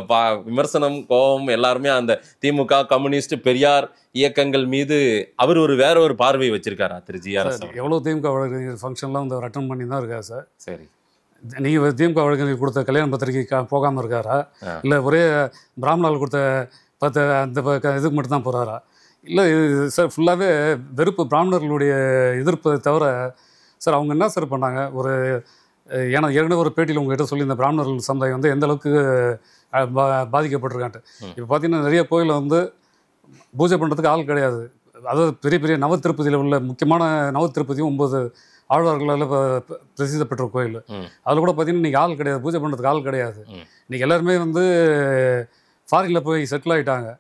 விமர்சனம், கோபம் எல்லாருமே அந்த திமுக, கம்யூனிஸ்ட், பெரியார் இயக்கங்கள் மீது அவர் வேற ஒரு பார்வை வச்சிருக்காரா திரு ஜிஆர்எஸ்? எவ்வளோ திமுக வழக்கறிஞர் ஃபங்க்ஷன்லாம் வந்து அவர் அட்டன் பண்ணி தான் இருக்காரு சார். சரி, நீங்கள் திமுக வழக்கறிஞர் கொடுத்த கல்யாண பத்திரிக்கை போகாமல் இருக்காரா, இல்லை ஒரே பிராமணால் கொடுத்த அந்த இதுக்கு மட்டும்தான் போகிறாரா? இல்லை சார், ஃபுல்லாகவே வெறுப்பு, பிராமணர்களுடைய எதிர்ப்பை தவிர சார் அவங்க என்ன சார் பண்ணாங்க? ஏன்னா ஏற்கனவே ஒரு பேட்டியில் உங்கள்கிட்ட சொல்லி இந்த பிராமணர்கள் சமுதாயம் வந்து எந்த அளவுக்கு பாதிக்கப்பட்டிருக்கான்ட்டு. இப்போ பார்த்தீங்கன்னா நிறைய கோயிலில் வந்து பூஜை பண்ணுறதுக்கு ஆள் கிடையாது. அதாவது பெரிய பெரிய நவ திருப்பதியில் உள்ள முக்கியமான நவ திருப்பதியும் 9 ஆழ்வார்களால் பிரசித்தி பெற்ற கோயில், அதில் கூட பார்த்தீங்கன்னா இன்றைக்கி ஆள் கிடையாது, பூஜை பண்ணுறதுக்கு ஆள் கிடையாது. இன்றைக்கி எல்லாருமே வந்து ஃபாரினில் போய் செட்டில் ஆகிட்டாங்க.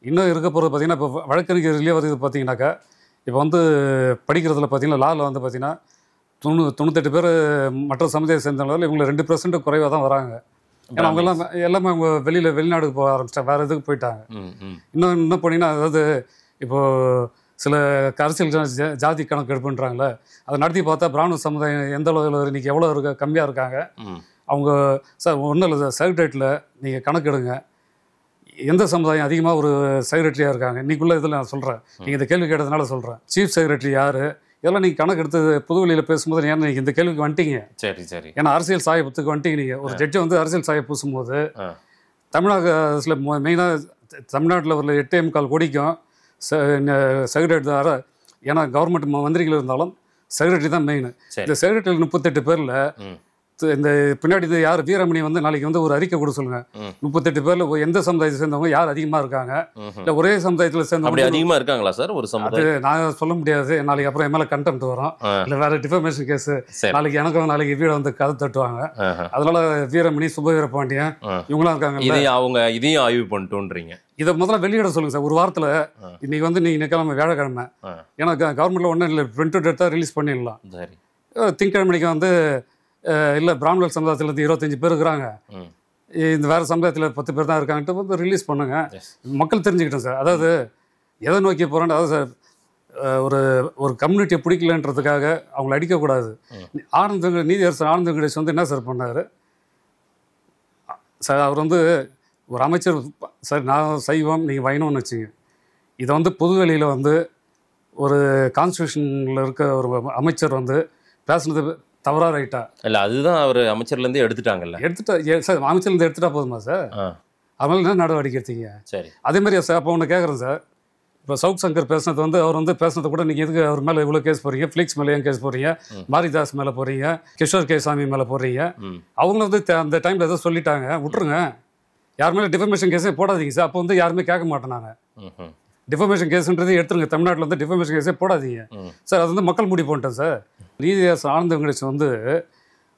இன்னும் இருக்க போகிறது பார்த்திங்கன்னா, இப்போ வழக்கறிஞர்லேயே வருது பார்த்தீங்கன்னாக்கா, இப்போ வந்து படிக்கிறதுல பார்த்திங்கன்னா லாவில் வந்து பார்த்திங்கன்னா 98 பேர் மற்ற சமுதாயத்தை சேர்ந்தவங்க இவங்க 2% குறைவாக தான் வராங்க. ஏன்னா அவங்க எல்லாமே அவங்க வெளிநாடுக்கு போக ஆரம்பிச்சிட்டாங்க, வேறு இதுக்கு போயிட்டாங்க. இன்னும் போனீங்கன்னா அதாவது இப்போது சில அரசியல் ஜாதி கணக்கு எடுப்புன்றாங்களே, அதை நடத்தி பார்த்தா பிராமண சமுதாயம் எந்த அளவில் இன்றைக்கி எவ்வளோ கம்மியாக இருக்காங்க. அவங்க சார் ஒன்றும் இல்லை சார், செக்ரட்டரியில் நீங்கள் கணக்கு எடுங்க, எந்த சமுதாயம் அதிகமாக ஒரு செக்ரட்டரியாக இருக்காங்க இன்றைக்குள்ள இதில் நான் சொல்கிறேன். நீங்கள் இந்த கேள்வி கேட்டதுனால சொல்கிறேன். சீஃப் செக்ரட்டரி யார் இதெல்லாம் நீங்கள் கணக்கு எடுத்து புதுவெளியில் பேசும்போது ஏன்னா நீங்கள் இந்த கேள்விக்கு வந்துட்டீங்க. சரி. ஏன்னா அரசியல் சாயத்துக்கு வந்துட்டீங்க. நீங்கள் ஒரு ஜட்ஜை வந்து அரசியல் சாய பூசும்போது தமிழகத்தில் மெயினாக தமிழ்நாட்டில் ஒரு 8.25 கோடிக்கும் செக்ரட்டரி தான். ஏன்னா கவர்மெண்ட் மந்திரிகள் இருந்தாலும் செக்ரட்டரி தான் மெயின். இந்த செக்ரட்டரியில் 38 பேரில் இந்த பின்னாடி இது யார் வீரமணி வந்து நாளைக்கு வந்து ஒரு அறிக்கை கூட சொல்லுங்க. 38 பேர்ல எந்த சமுதாயத்தை சேர்ந்தவங்க யார் அதிகமா இருக்காங்க, இல்ல ஒரே சமுதாயத்தில் சேர்ந்தவங்க அதிகமா இருக்காங்களா சார்? ஒரு சமுதாயம் நான் சொல்ல முடியாது. நாளைக்கு அப்புறம் மேல கண்டெம்ட் வரும், இல்ல வேற டிஃபமேஷன் கேஸ், நாளைக்கு எனக்கும் நாளைக்கு வீட வந்து கதை தட்டுவாங்க. அதனால வீரமணி, சுபவீர பாண்டியன் இவங்களாம் இருக்காங்க. இதையும் ஆய்வு பண்ணிட்டோன்றீங்க. இதை முதல்ல வெளியிட சொல்லுங்க சார். ஒரு வாரத்தில் இன்னைக்கு வந்து நீங்க கிழமை வியாழக்கிழமை, ஏன்னா கவர்மெண்ட்ல ஒன்றும் இல்லை, பிரிண்ட் அவுட் எடுத்தா ரிலீஸ் பண்ணிடலாம். திங்கட்கிழமைக்கு வந்து இல்லை பிராமணர் சமுதாயத்தில் 25 பேர் இருக்கிறாங்க, இந்த வேறு சமுதாயத்தில் 10 பேர் தான் இருக்காங்கன்ட்டு வந்து ரிலீஸ் பண்ணுங்க, மக்கள் தெரிஞ்சுக்கிட்டோம் சார். அதாவது எதை நோக்கி போகிறோன்னு, அதாவது சார் ஒரு கம்யூனிட்டியை பிடிக்கலன்றதுக்காக அவங்கள அடிக்கக்கூடாது. நீதியரசர் ஆனந்த வெங்கடேஷ் வந்து என்ன சார் பண்ணார் சார்? அவர் வந்து ஒரு அமைச்சர் சார், நான் சைவம் நீங்கள் வைணவம்னு வச்சுங்க, இதை வந்து பொதுவெளியில் வந்து ஒரு கான்ஸ்டியூஷனில் இருக்க ஒரு அமைச்சர் வந்து பேசுனது தவறா ரைட்டா? இல்லை, அதுதான் அவர் அமைச்சர்லேருந்தே எடுத்துட்டாங்கல்ல. சார் அமைச்சர்லேருந்து எடுத்துட்டா போதுமா சார்? அதனால என்ன நடவடிக்கை எடுத்தீங்க? சரி, அதே மாதிரி சார் அப்போ ஒன்று கேட்குறேன் சார். இப்போ சவுக் சங்கர் பேசுனது வந்து அவர் வந்து பேசுனது கூட நீங்கள் எதுக்கு அவர் மேலே இவ்வளோ கேஸ் போடுறீங்க? ஃப்ளிக்ஸ் மேலே ஏன் கேஸ் போடுறீங்க? மாரிதாஸ் மேலே போடுறீங்க, கிஷோர் கே சாமி மேலே போடுறீங்க. அவங்க வந்து அந்த டைமில் ஏதோ சொல்லிட்டாங்க, விட்டுருங்க. யார் மேலே டிஃபமேஷன் கேஸே போடாதீங்க சார். அப்போ வந்து யாருமே கேட்க மாட்டேனாங்க. டிஃபமேஷன் கேஸுன்றது எடுத்துருங்க, தமிழ்நாட்டில் வந்து டிஃபமேஷன் கேஸே போடாதீங்க சார். அது வந்து மக்கள் முடிவு பண்ணிட்டேன் சார். நீதியரசர் ஆனந்த வெங்கடேஷ் வந்து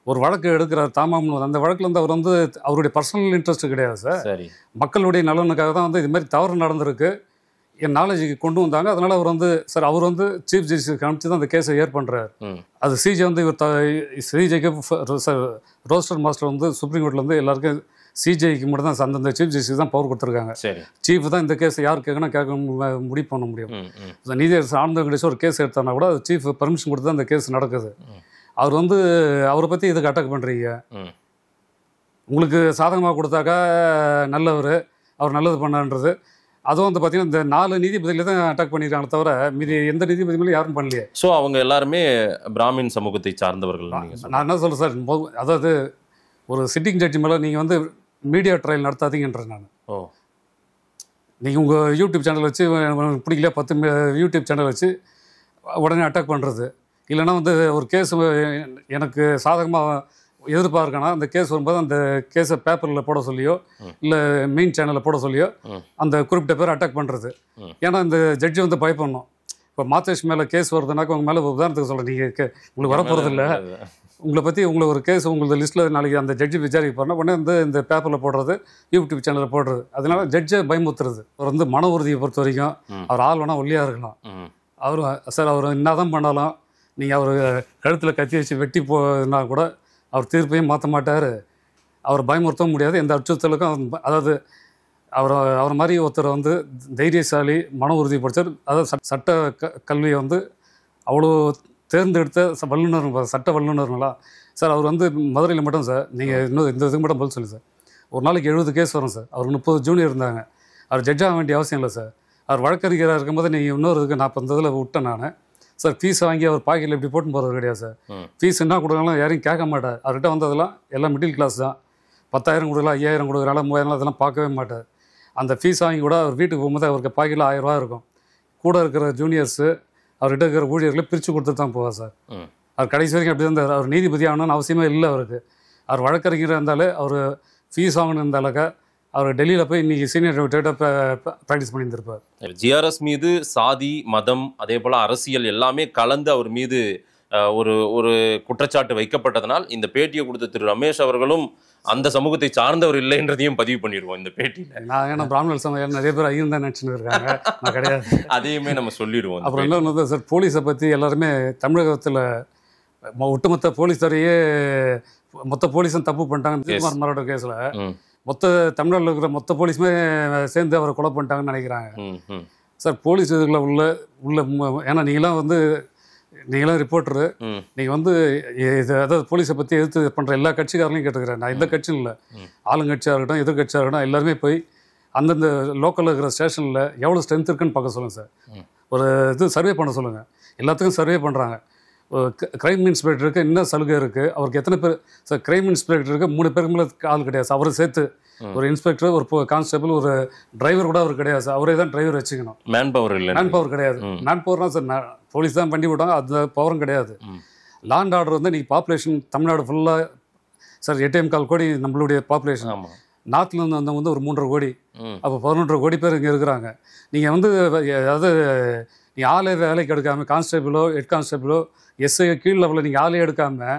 ஒரு வழக்கு எடுக்கிறார் தாமாமன். அந்த வழக்கில் வந்து அவர் வந்து அவருடைய பர்சனல் இன்ட்ரெஸ்ட் கிடையாது சார், மக்களுடைய நலனுக்காக தான் வந்து இது மாதிரி தவறு நடந்திருக்கு என் நாலேஜுக்கு கொண்டு வந்தாங்க. அதனால அவர் வந்து சார் அவர் வந்து சீஃப் ஜஸ்டிஸ் காமிச்சு தான் அந்த கேஸை ஏர் பண்ணுறாரு. அது சிஜே வந்து இவர் சிஜேக்கு ரோஸ்டர் மாஸ்டர் வந்து சுப்ரீம் கோர்ட்டில் வந்து எல்லாருக்கும் சிஜேக்கு மட்டும் தான் அந்தந்த சீஃப் ஜஸ்டிஸ் தான் பவர் கொடுத்துருக்காங்க. சீஃப் தான் இந்த கேஸை யார் கேட்கணும் கேட்க முடிவு பண்ண முடியும். நீதியரசர் ஆனந்த வெங்கடேஷ் ஒரு கேஸ் எடுத்தானா கூட அது சீஃப் பர்மிஷன் கொடுத்து தான் அந்த கேஸ் நடக்குது. அவர் வந்து அவரை பற்றி இதுக்கு அட்டாக் பண்ணுறீங்க. உங்களுக்கு சாதகமாக கொடுத்தாக்கா நல்லவர், அவர் நல்லது பண்ணான்றது. அதுவும் வந்து பார்த்தீங்கன்னா இந்த 4 நீதிபதிகளை தான் அட்டாக் பண்ணியிருக்காங்க தவிர மீதி எந்த நீதிபதிகளும் யாரும் பண்ணலையே. ஸோ அவங்க எல்லாருமே பிராமின் சமூகத்தை சார்ந்தவர்கள். நான் என்ன சொல்கிறேன் சார், அதாவது ஒரு சிட்டிங் ஜட்ஜி மேலே நீங்கள் வந்து மீடியா ட்ரையல் நடத்தாதீங்கன்றேன் நான். நீங்கள் உங்கள் யூடியூப் சேனல் வச்சு பிடிக்கல 10 யூடியூப் சேனல் வச்சு உடனே அட்டாக் பண்ணுறது, இல்லைன்னா வந்து ஒரு கேஸ் எனக்கு சாதகமாக எதிர்பார்க்கனா அந்த கேஸ் வரும்போது அந்த கேஸை பேப்பரில் போட சொல்லியோ இல்லை மெயின் சேனலில் போட சொல்லியோ அந்த குறிப்பிட்ட பேர் அட்டாக் பண்ணுறது. ஏன்னா இந்த ஜட்ஜி வந்து பயப்படணும். இப்போ மாத்தேஷ் மேலே கேஸ் வருதுனாக்கா உங்கள் மேலே உதாரணத்துக்கு சொல்கிறேன், நீங்கள் உங்களுக்கு வரப்போகிறது இல்லை, உங்களை பற்றி உங்களுக்கு ஒரு கேஸ் உங்களுக்கு லிஸ்ட்டில் நாளைக்கு அந்த ஜட்ஜி விசாரிக்க போகிறோன்னா உடனே வந்து இந்த பேப்பரில் போடுறது, யூடியூப் சேனலில் போடுறது. அதனால ஜட்ஜை பயமுத்துறது. அவர் வந்து மன உறுதியை பொறுத்த வரைக்கும் அவர் ஆள் வேணால் ஒல்லியாக இருக்கலாம். அவர் சார் அவர் என்ன தான் பண்ணாலும் நீங்கள் அவர் கழுத்தில் கத்தி வச்சு வெட்டி போனா கூட அவர் தீர்ப்பையும் மாற்ற மாட்டார், அவர் பயமுறுத்தவும் முடியாது எந்த அச்சுறுத்தலுக்கும். அதாவது அவர் மாதிரி ஒருத்தர் வந்து தைரியசாலி, மன உறுதி படித்தார். அதாவது சட்ட கல்வியை வந்து அவ்வளோ தேர்ந்தெடுத்த வல்லுநர், சட்ட வல்லுநர்களா சார். அவர் வந்து மதுரையில் மட்டும் சார், நீங்கள் இன்னும் இந்த இதுக்கு மட்டும் பதில் சொல்லி சார், ஒரு நாளைக்கு 70 கேஸ் வரும் சார். அவர் 30 ஜூனியர் இருந்தாங்க. அவர் ஜட்ஜாக வேண்டிய அவசியம் இல்லை சார். அவர் வழக்கறிஞராக இருக்கும்போது நீங்கள் இன்னொரு இதுக்கு 40 இதில் விட்டேன் நான் சார். ஃபீஸ் வாங்கி அவர் பாக்கெட்டில் இப்படி போட்டு போகிறது கிடையாது சார். ஃபீஸ் என்ன கொடுக்குறாலும் யாரையும் கேட்க மாட்டார். அவர்கிட்ட வந்ததெல்லாம் எல்லாம் மிடில் கிளாஸ் தான். 10,000 கொடுக்கலாம், 5,000 கொடுக்குறாலும் 3,000 அதெல்லாம் பார்க்கவே மாட்டார். அந்த ஃபீஸ் வாங்கி கூட அவர் வீட்டுக்கு போகும்போது அவருக்கு பாக்கெட்டில் 1000 ரூபா இருக்கும். கூட இருக்கிற ஜூனியர்ஸு அவர்கிட்ட இருக்கிற ஊழியர்களை பிரித்து கொடுத்துட்டு தான் போவார் சார். அவர் கடைசி வரைக்கும் அப்படி தான். அவர் நீதிபதி ஆகணும்னு அவசியமே இல்லை அவருக்கு. அவர் வழக்கறிஞராக இருந்தாலே அவர் ஃபீஸ் வாங்கணும் இருந்தாலக்கா அவர் டெல்லியில் போய் இன்றைக்கி சீனியர் அட்வொகேட்டாக ப்ராக்டிஸ் பண்ணியிருந்திருப்பார். ஜிஆர்எஸ் மீது சாதி, மதம், அதே போல் அரசியல் எல்லாமே கலந்து அவர் மீது ஒரு குற்றச்சாட்டு வைக்கப்பட்டதனால் இந்த பேட்டியை கொடுத்த திரு ரமேஷ் அவர்களும் அந்த சமூகத்தை சார்ந்தவர் இல்லைன்றதையும் பதிவு பண்ணிடுவோம் இந்த பேட்டியில். நான் ஏன்னா பிராமணர் சமூகம் நிறைய பேர் ஐயும் தான் நினச்சின்னு இருக்காங்க, நான் கிடையாது. அதையுமே நம்ம சொல்லிடுவோம். அப்புறம் இன்னொன்று சார், போலீஸை பற்றி எல்லாருமே தமிழகத்தில் ஒட்டுமொத்த போலீஸ் துறையே மொத்த போலீஸும் தப்பு பண்ணிட்டாங்க. நிதிஷ்குமார் மரண கேஸில் மொத்த தமிழ்நாட்டில் இருக்கிற மொத்த போலீஸுமே சேர்ந்து அவரை கொலை பண்ணிட்டாங்கன்னு நினைக்கிறாங்க. சார் போலீஸ் இதுக்குள்ள உள்ள ஏன்னா நீங்களாம் ரிப்போர்ட்டரு, நீங்கள் வந்து அதாவது போலீஸை பற்றி எதிர்த்து பண்ணுற எல்லா கட்சிக்காரங்களையும் கேட்டுக்கிறேன். நான் எந்த கட்சியும் இல்லை, ஆளுங்கட்சியாக இருக்கட்டும் எதிர்கட்சியாக இருக்கட்டும் எல்லாருமே போய் அந்தந்த லோக்கலில் இருக்கிற ஸ்டேஷனில் எவ்வளோ ஸ்ட்ரென்த் இருக்குன்னு பார்க்க சொல்லுங்கள் சார். ஒரு இது சர்வே பண்ண சொல்லுங்கள். எல்லாத்துக்கும் சர்வே பண்ணுறாங்க. கிரைம் இன்ஸ்பெக்டருக்கு என்ன சலுகை இருக்குது, அவருக்கு எத்தனை பேர் சார் கிரைம் இன்ஸ்பெக்டருக்கு 3 பேருக்கு மேலே ஆள் கிடையாது சார். அவரை சேர்த்து ஒரு இன்ஸ்பெக்டர், ஒரு கான்ஸ்டபிள், ஒரு டிரைவர் கூட அவர் கிடையாது சார். அவரே தான் டிரைவர் வச்சுக்கணும். மேன் பவர் கிடையாது. மேன் பவர்னா சார் போலீஸ் தான் பண்ணி விட்டாங்க, அந்த பவரும் கிடையாது. லாண்ட் ஆர்டர் வந்து இன்றைக்கி பாப்புலேஷன் தமிழ்நாடு ஃபுல்லாக சார் 8.25 கோடி நம்மளுடைய பாப்புலேஷன். நார்த்லேருந்து வந்தவங்க வந்து ஒரு 3.5 கோடி. அப்போ 11.5 கோடி பேர் இங்கே இருக்கிறாங்க. நீங்கள் வந்து அதாவது நீங்கள் ஆளே வேலைக்கு எடுக்காமல் கான்ஸ்டபிளோ ஹெட் கான்ஸ்டபிளோ எஸ்ஐ கீழ் லெவலில் நீங்கள் ஆளே எடுக்காமல்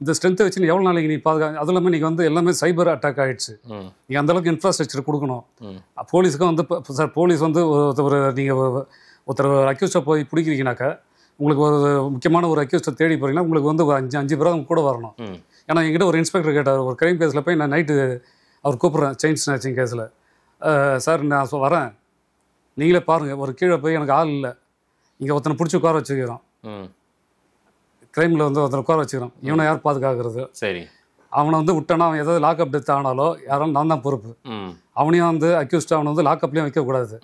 இந்த ஸ்ட்ரென்த்தை வச்சு எவ்வளோ நாளைக்கு நீ அதுவும் இல்லாமல் நீங்கள் வந்து எல்லாமே சைபர் அட்டாக் ஆகிடுச்சு. நீங்கள் அந்தளவுக்கு இன்ஃப்ராஸ்ட்ரக்சர் கொடுக்கணும். போலீஸுக்கும் வந்து சார் போலீஸ் வந்து நீங்கள் ஒருத்தர் அக்யூஸ்டை போய் பிடிக்கிறீங்கனாக்கா உங்களுக்கு ஒரு முக்கியமான ஒரு அக்யூஸ்டை தேடி போகிறீங்கன்னா உங்களுக்கு வந்து ஒரு 5 பேர் கூட வரணும். ஏன்னா என்கிட்ட ஒரு இன்ஸ்பெக்டர் கேட்டார், ஒரு கிரைம் கேஸில் போய் நான் நைட்டு அவர் கூப்பிட்றேன் செயின் ஸ்நாச்சிங் கேஸில், சார் நான் வரேன் நீங்களே பாருங்கள், ஒரு கீழே போய் எனக்கு ஆள் இல்லை, இங்கே ஒருத்தனை பிடிச்சி உட்கார வச்சுக்கிறோம், கிரைமில் வந்து ஒருத்தனை உட்கார வச்சுக்கிறோம், இவனை யார் பாதுகாக்கிறது? சரி, அவனை வந்து விட்டானா அவன் ஏதாவது லாக்அப் டெத் ஆனாலோ யாரும் நான் தான் பொறுப்பு. அவனையும் வந்து அக்யூஸ்ட் அவனை வந்து லாக்அப்லேயும் வைக்கக்கூடாது.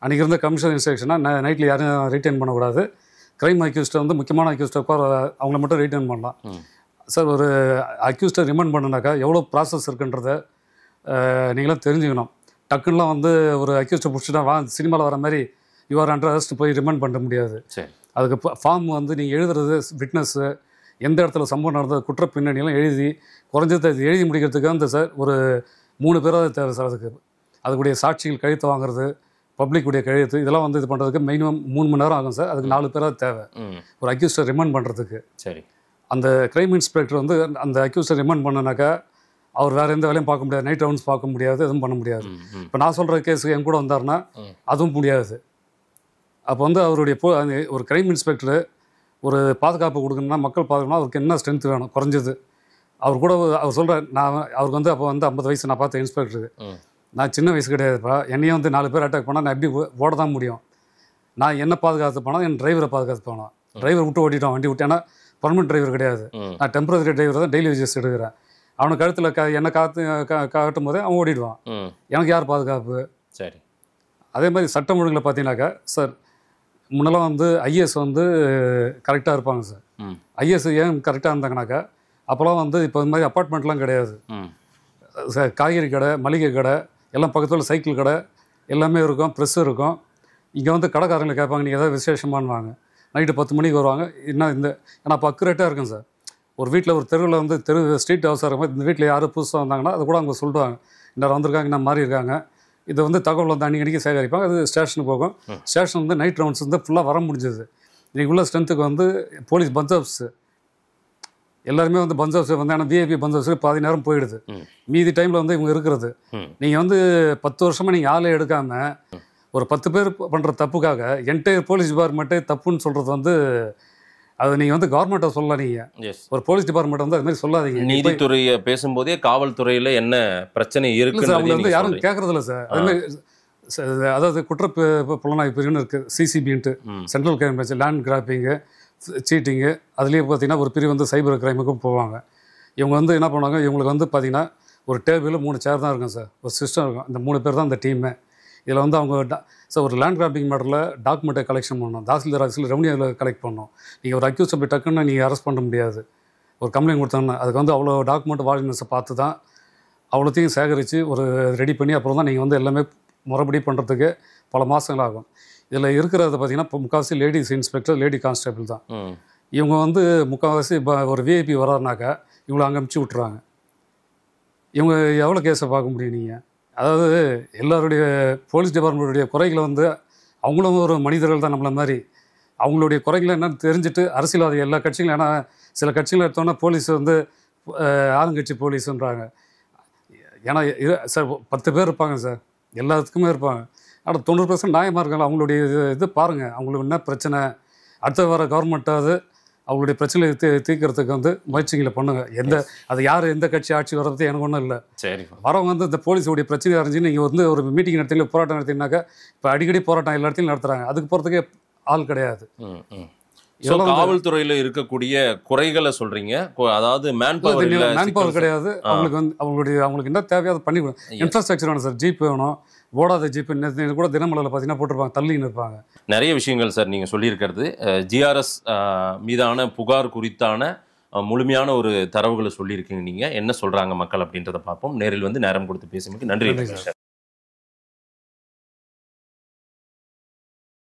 அன்றைக்கி இருந்த கமிஷன் இன்ஸ்ட்ரக்ஷனாக நைட்டில் யாரும் ரீட்டைன் பண்ணக்கூடாது. கிரைம் அக்யூஸ்ட்டை வந்து முக்கியமான அக்யூஸ்ட்டை உட்கார அவங்கள மட்டும் ரீட்டைன் பண்ணலாம். சார் ஒரு அக்யூஸ்ட்டை ரிமாண்ட் பண்ணுனாக்கா எவ்வளோ ப்ராசஸ் இருக்குன்றதை நீங்களாம் தெரிஞ்சுக்கணும். டக்குன்னெலாம் வந்து ஒரு அக்யூஸ்ட்டை பிடிச்சிட்டா சினிமாவில் வர மாதிரி யூஆர் அண்டர் அரெஸ்ட் போய் ரிமாண்ட் பண்ண முடியாது. அதுக்கு ஃபார்ம் வந்து நீங்கள் எழுதுறது விட்னஸ்ஸு எந்த இடத்துல சம்பவம் நடந்தது குற்ற பின்னணியெல்லாம் எழுதி குறைஞ்சது அது எழுதி முடிக்கிறதுக்கு அந்த சார் ஒரு 3 பேராவது தேவை சார். அதுக்குடைய சாட்சிகள் கழுத்து வாங்குறது, பப்ளிக்குடைய கழுத்து, இதெல்லாம் வந்து இது பண்ணுறதுக்கு மினிமம் 3 மணி நேரம் ஆகும் சார். அதுக்கு 4 பேராவது தேவை ஒரு அக்யூஸ்டை ரிமாண்ட் பண்ணுறதுக்கு. சரி, அந்த கிரைம் இன்ஸ்பெக்டர் வந்து அந்த அக்யூஸ்டை ரிமாண்ட் பண்ணனாக்கா அவர் வேறு எந்த வேலையும் பார்க்க முடியாது, நைட் ரவுண்ட்ஸ் பார்க்க முடியாது, எதுவும் பண்ண முடியாது. இப்போ நான் சொல்கிற கேஸுக்கு என் கூட வந்தார்னா அதுவும் முடியாது. அப்போ வந்து அவருடைய ஒரு கிரைம் இன்ஸ்பெக்டரு ஒரு பாதுகாப்பு கொடுக்கணும்னா மக்கள் பாதுகாப்புனா அவருக்கு என்ன ஸ்ட்ரென்த் வேணும் குறைஞ்சது. அவர் கூட அவர் சொல்கிறார், நான் அவருக்கு வந்து அப்போ வந்து 50 வயசு நான் பார்த்த இன்ஸ்பெக்டருக்கு, நான் சின்ன வயசு கிடையாதுப்பா, என்னையும் வந்து 4 பேர் அட்டாக் பண்ணால் நான் எப்படி ஓட தான் முடியும்? நான் என்ன பாதுகாத்து போனால் என் டிரைவரை பாதுகாத்து போனோம். டிரைவர் விட்டு ஓட்டிட்டோம், வண்டி விட்டு. ஏன்னா பர்மனெண்ட் டிரைவர் கிடையாது, நான் டெம்பரரி டிரைவர் தான், டெய்லி வேஜஸ் எடுக்கிறேன். அவனை கழுத்தில் என்ன காட்டும் போதே அவன் ஓடிடுவான். எனக்கு யார் பாதுகாப்பு? சரி, அதே மாதிரி சட்டம் ஒழுங்கில் பார்த்தீங்கன்னாக்கா சார் முன்னெல்லாம் வந்து ஐஏஎஸ் வந்து கரெக்டாக இருப்பாங்க சார். ஐஏஎஸ் ஏன் கரெக்டாக இருந்தாங்கனாக்கா அப்போலாம் வந்து இப்போ இந்த மாதிரி அப்பார்ட்மெண்ட்லாம் கிடையாது சார். காய்கறி கடை, மளிகை கடை எல்லாம் பக்கத்தில், சைக்கிள் கடை எல்லாமே இருக்கும், ப்ரெஸ் இருக்கும். இங்கே வந்து கடைக்காரங்களை கேட்பாங்க நீங்கள் ஏதாவது விசேஷமானுவாங்க. நைட்டு 10 மணிக்கு வருவாங்க. ஏன்னா அப்போ அக்குரேட்டாக இருக்கும் சார். ஒரு வீட்டில் ஒரு தெருவில் வந்து ஸ்ட்ரீட் ஹவுஸாக இருக்கும், இந்த வீட்டில் யாரும் புதுசாக வந்தாங்கன்னா அது கூட அவங்க சொல்லிடுவாங்க, இன்னார் வந்திருக்காங்க, இன்னும் மாறி இருக்காங்க. இது வந்து தகவல் வந்து அன்றைக்கி சேகரிப்பாங்க. அது ஸ்டேஷனுக்கு போகும். ஸ்டேஷன் வந்து நைட் ரவுண்ட்ஸ் வந்து ஃபுல்லாக வர முடிஞ்சது. இன்றைக்கி உள்ள ஸ்ட்ரென்த்துக்கு வந்து போலீஸ் பஞ்சாப்ஸு எல்லாருமே வந்து பஞ்சாப்ஸ் வந்து, ஆனால் விஐபி பஞ்சாப்ஸுக்கு பாதி நேரம் போயிடுது. மீதி டைமில் வந்து இவங்க இருக்கிறது. நீங்கள் வந்து 10 வருஷமாக நீங்கள் ஆளே எடுக்காமல் ஒரு 10 பேர் பண்ணுற தப்புக்காக என்டையர் போலீஸ் டிபார்ட்மெண்ட்டே தப்புன்னு சொல்கிறது வந்து அது நீங்கள் வந்து கவர்மெண்ட்டை சொல்லலாம். நீங்கள் ஒரு போலீஸ் டிபார்ட்மெண்ட் வந்து அது மாதிரி சொல்லாதீங்க. நீதித்துறையை பேசும்போதே காவல்துறையில் என்ன பிரச்சனை இருக்குது அவங்க வந்து யாரும் கேட்குறதில்ல சார். அதுமாதிரி அதாவது புலனாய்வு பிரிவுன்னு இருக்குது, சிசிபின்ட்டு, central crime branch, land grabbing, cheating, அதுலேயே பார்த்தீங்கன்னா ஒரு பிரிவு வந்து சைபர் கிரைமுக்கும் போவாங்க. இவங்க வந்து என்ன பண்ணுவாங்க, இவங்களுக்கு வந்து பார்த்தீங்கன்னா ஒரு டேபிள் 3 சேர் தான் இருக்கும் சார், ஒரு சிஸ்டம் இருக்கும். இந்த 3 பேர் தான் இந்த டீமே. இதில் வந்து அவங்க சார் ஒரு லேண்ட் கிராப்பிங் மேட்டரில் டாக்குமெண்ட்டை கலெக்ஷன் பண்ணணும், தாசில்தார் ஆஃபீஸில் ரெவன்யூ கலெக்ட் பண்ணணும். நீங்கள் ஒரு அக்யூஸ் அப்படி டக்குன்னு நீங்கள் அரெஸ்ட் பண்ண முடியாது. ஒரு கம்ப்ளைண்ட் கொடுத்தாங்கன்னா அதுக்கு வந்து அவ்வளோ டாக்குமெண்ட் வால்யூம்ஸை பார்த்து தான் அவ்வளோத்தையும் சேகரித்து ஒரு ரெடி பண்ணி அப்புறம் தான் நீங்கள் வந்து எல்லாமே முறைப்படி பண்ணுறதுக்கு பல மாதங்கள் ஆகும். இதில் இருக்கிறத பார்த்தீங்கன்னா இப்போ முக்கால்வாசி லேடிஸ் இன்ஸ்பெக்டர், லேடி கான்ஸ்டபிள் தான். இவங்க வந்து முக்கால்வாசி ஒரு விஐபி வராருனாக்கா இவங்களை அங்கே அமுச்சு விட்ருவாங்க. இவங்க எவ்வளோ கேஸை பார்க்க முடியும் நீங்கள்? அதாவது எல்லாருடைய போலீஸ் டிபார்ட்மெண்ட்டுடைய குறைகளை வந்து அவங்களும் ஒரு மனிதர்கள் தான் நம்மள மாதிரி. அவங்களுடைய குறைகளை என்னன்னு தெரிஞ்சுட்டு அரசியல்வாதி எல்லா கட்சிகளும், ஏன்னா சில கட்சிகள் எடுத்தோன்னா போலீஸ் வந்து ஆளுங்கட்சி போலீஸுன்றாங்க. ஏன்னா சார் 10 பேர் இருப்பாங்க சார், எல்லாத்துக்குமே இருப்பாங்க. ஆனால் 90% நியாயமாக இருக்காங்க. அவங்களுடைய இது பாருங்கள், அவங்களுக்கு என்ன பிரச்சனை, அடுத்த வர கவர்மெண்ட்டாவது அவங்களுடைய பிரச்சனையை தீர்க்கறதுக்கு வந்து முயற்சிகளை பண்ணுங்க. அது யார் எந்த கட்சி ஆட்சி வர்றது எனக்கு ஒன்றும் இல்லை. சரி, வரவங்க வந்து இந்த போலீஸோடைய பிரச்சனை அறிஞ்சு நீங்கள் வந்து ஒரு மீட்டிங் நடத்திங்க, போராட்டம் நடத்தினாக்கா இப்போ அடிக்கடி போராட்டம் எல்லா இடத்துலையும் நடத்துகிறாங்க. அதுக்கு போகிறதுக்கே ஆள் கிடையாது. காவல்துறையில இருக்கக்கூடிய குறைகளை சொல்றீங்க. அதாவது மேன் பவர் கிடையாது. அவங்களுக்கு என்ன தேவையோ அதை பண்ணி இன்ஃப்ராஸ்ட்ரக்சர் வேணும் சார். ஜீப் வேணும், ஓடாத ஜீப். கூட தினமலரில் பார்த்தீங்கன்னா போட்டிருப்பாங்க, தள்ளின்னு இருப்பாங்க. நிறைய விஷயங்கள் சார் நீங்கள் சொல்லியிருக்கிறது. ஜிஆர்எஸ் மீதான புகார் குறித்தான முழுமையான ஒரு தரவுகளை சொல்லியிருக்கீங்க. நீங்கள் என்ன சொல்கிறாங்க மக்கள் அப்படின்றத பார்ப்போம். நேரில் வந்து நேரம் கொடுத்து பேசுறதுக்கு நன்றி.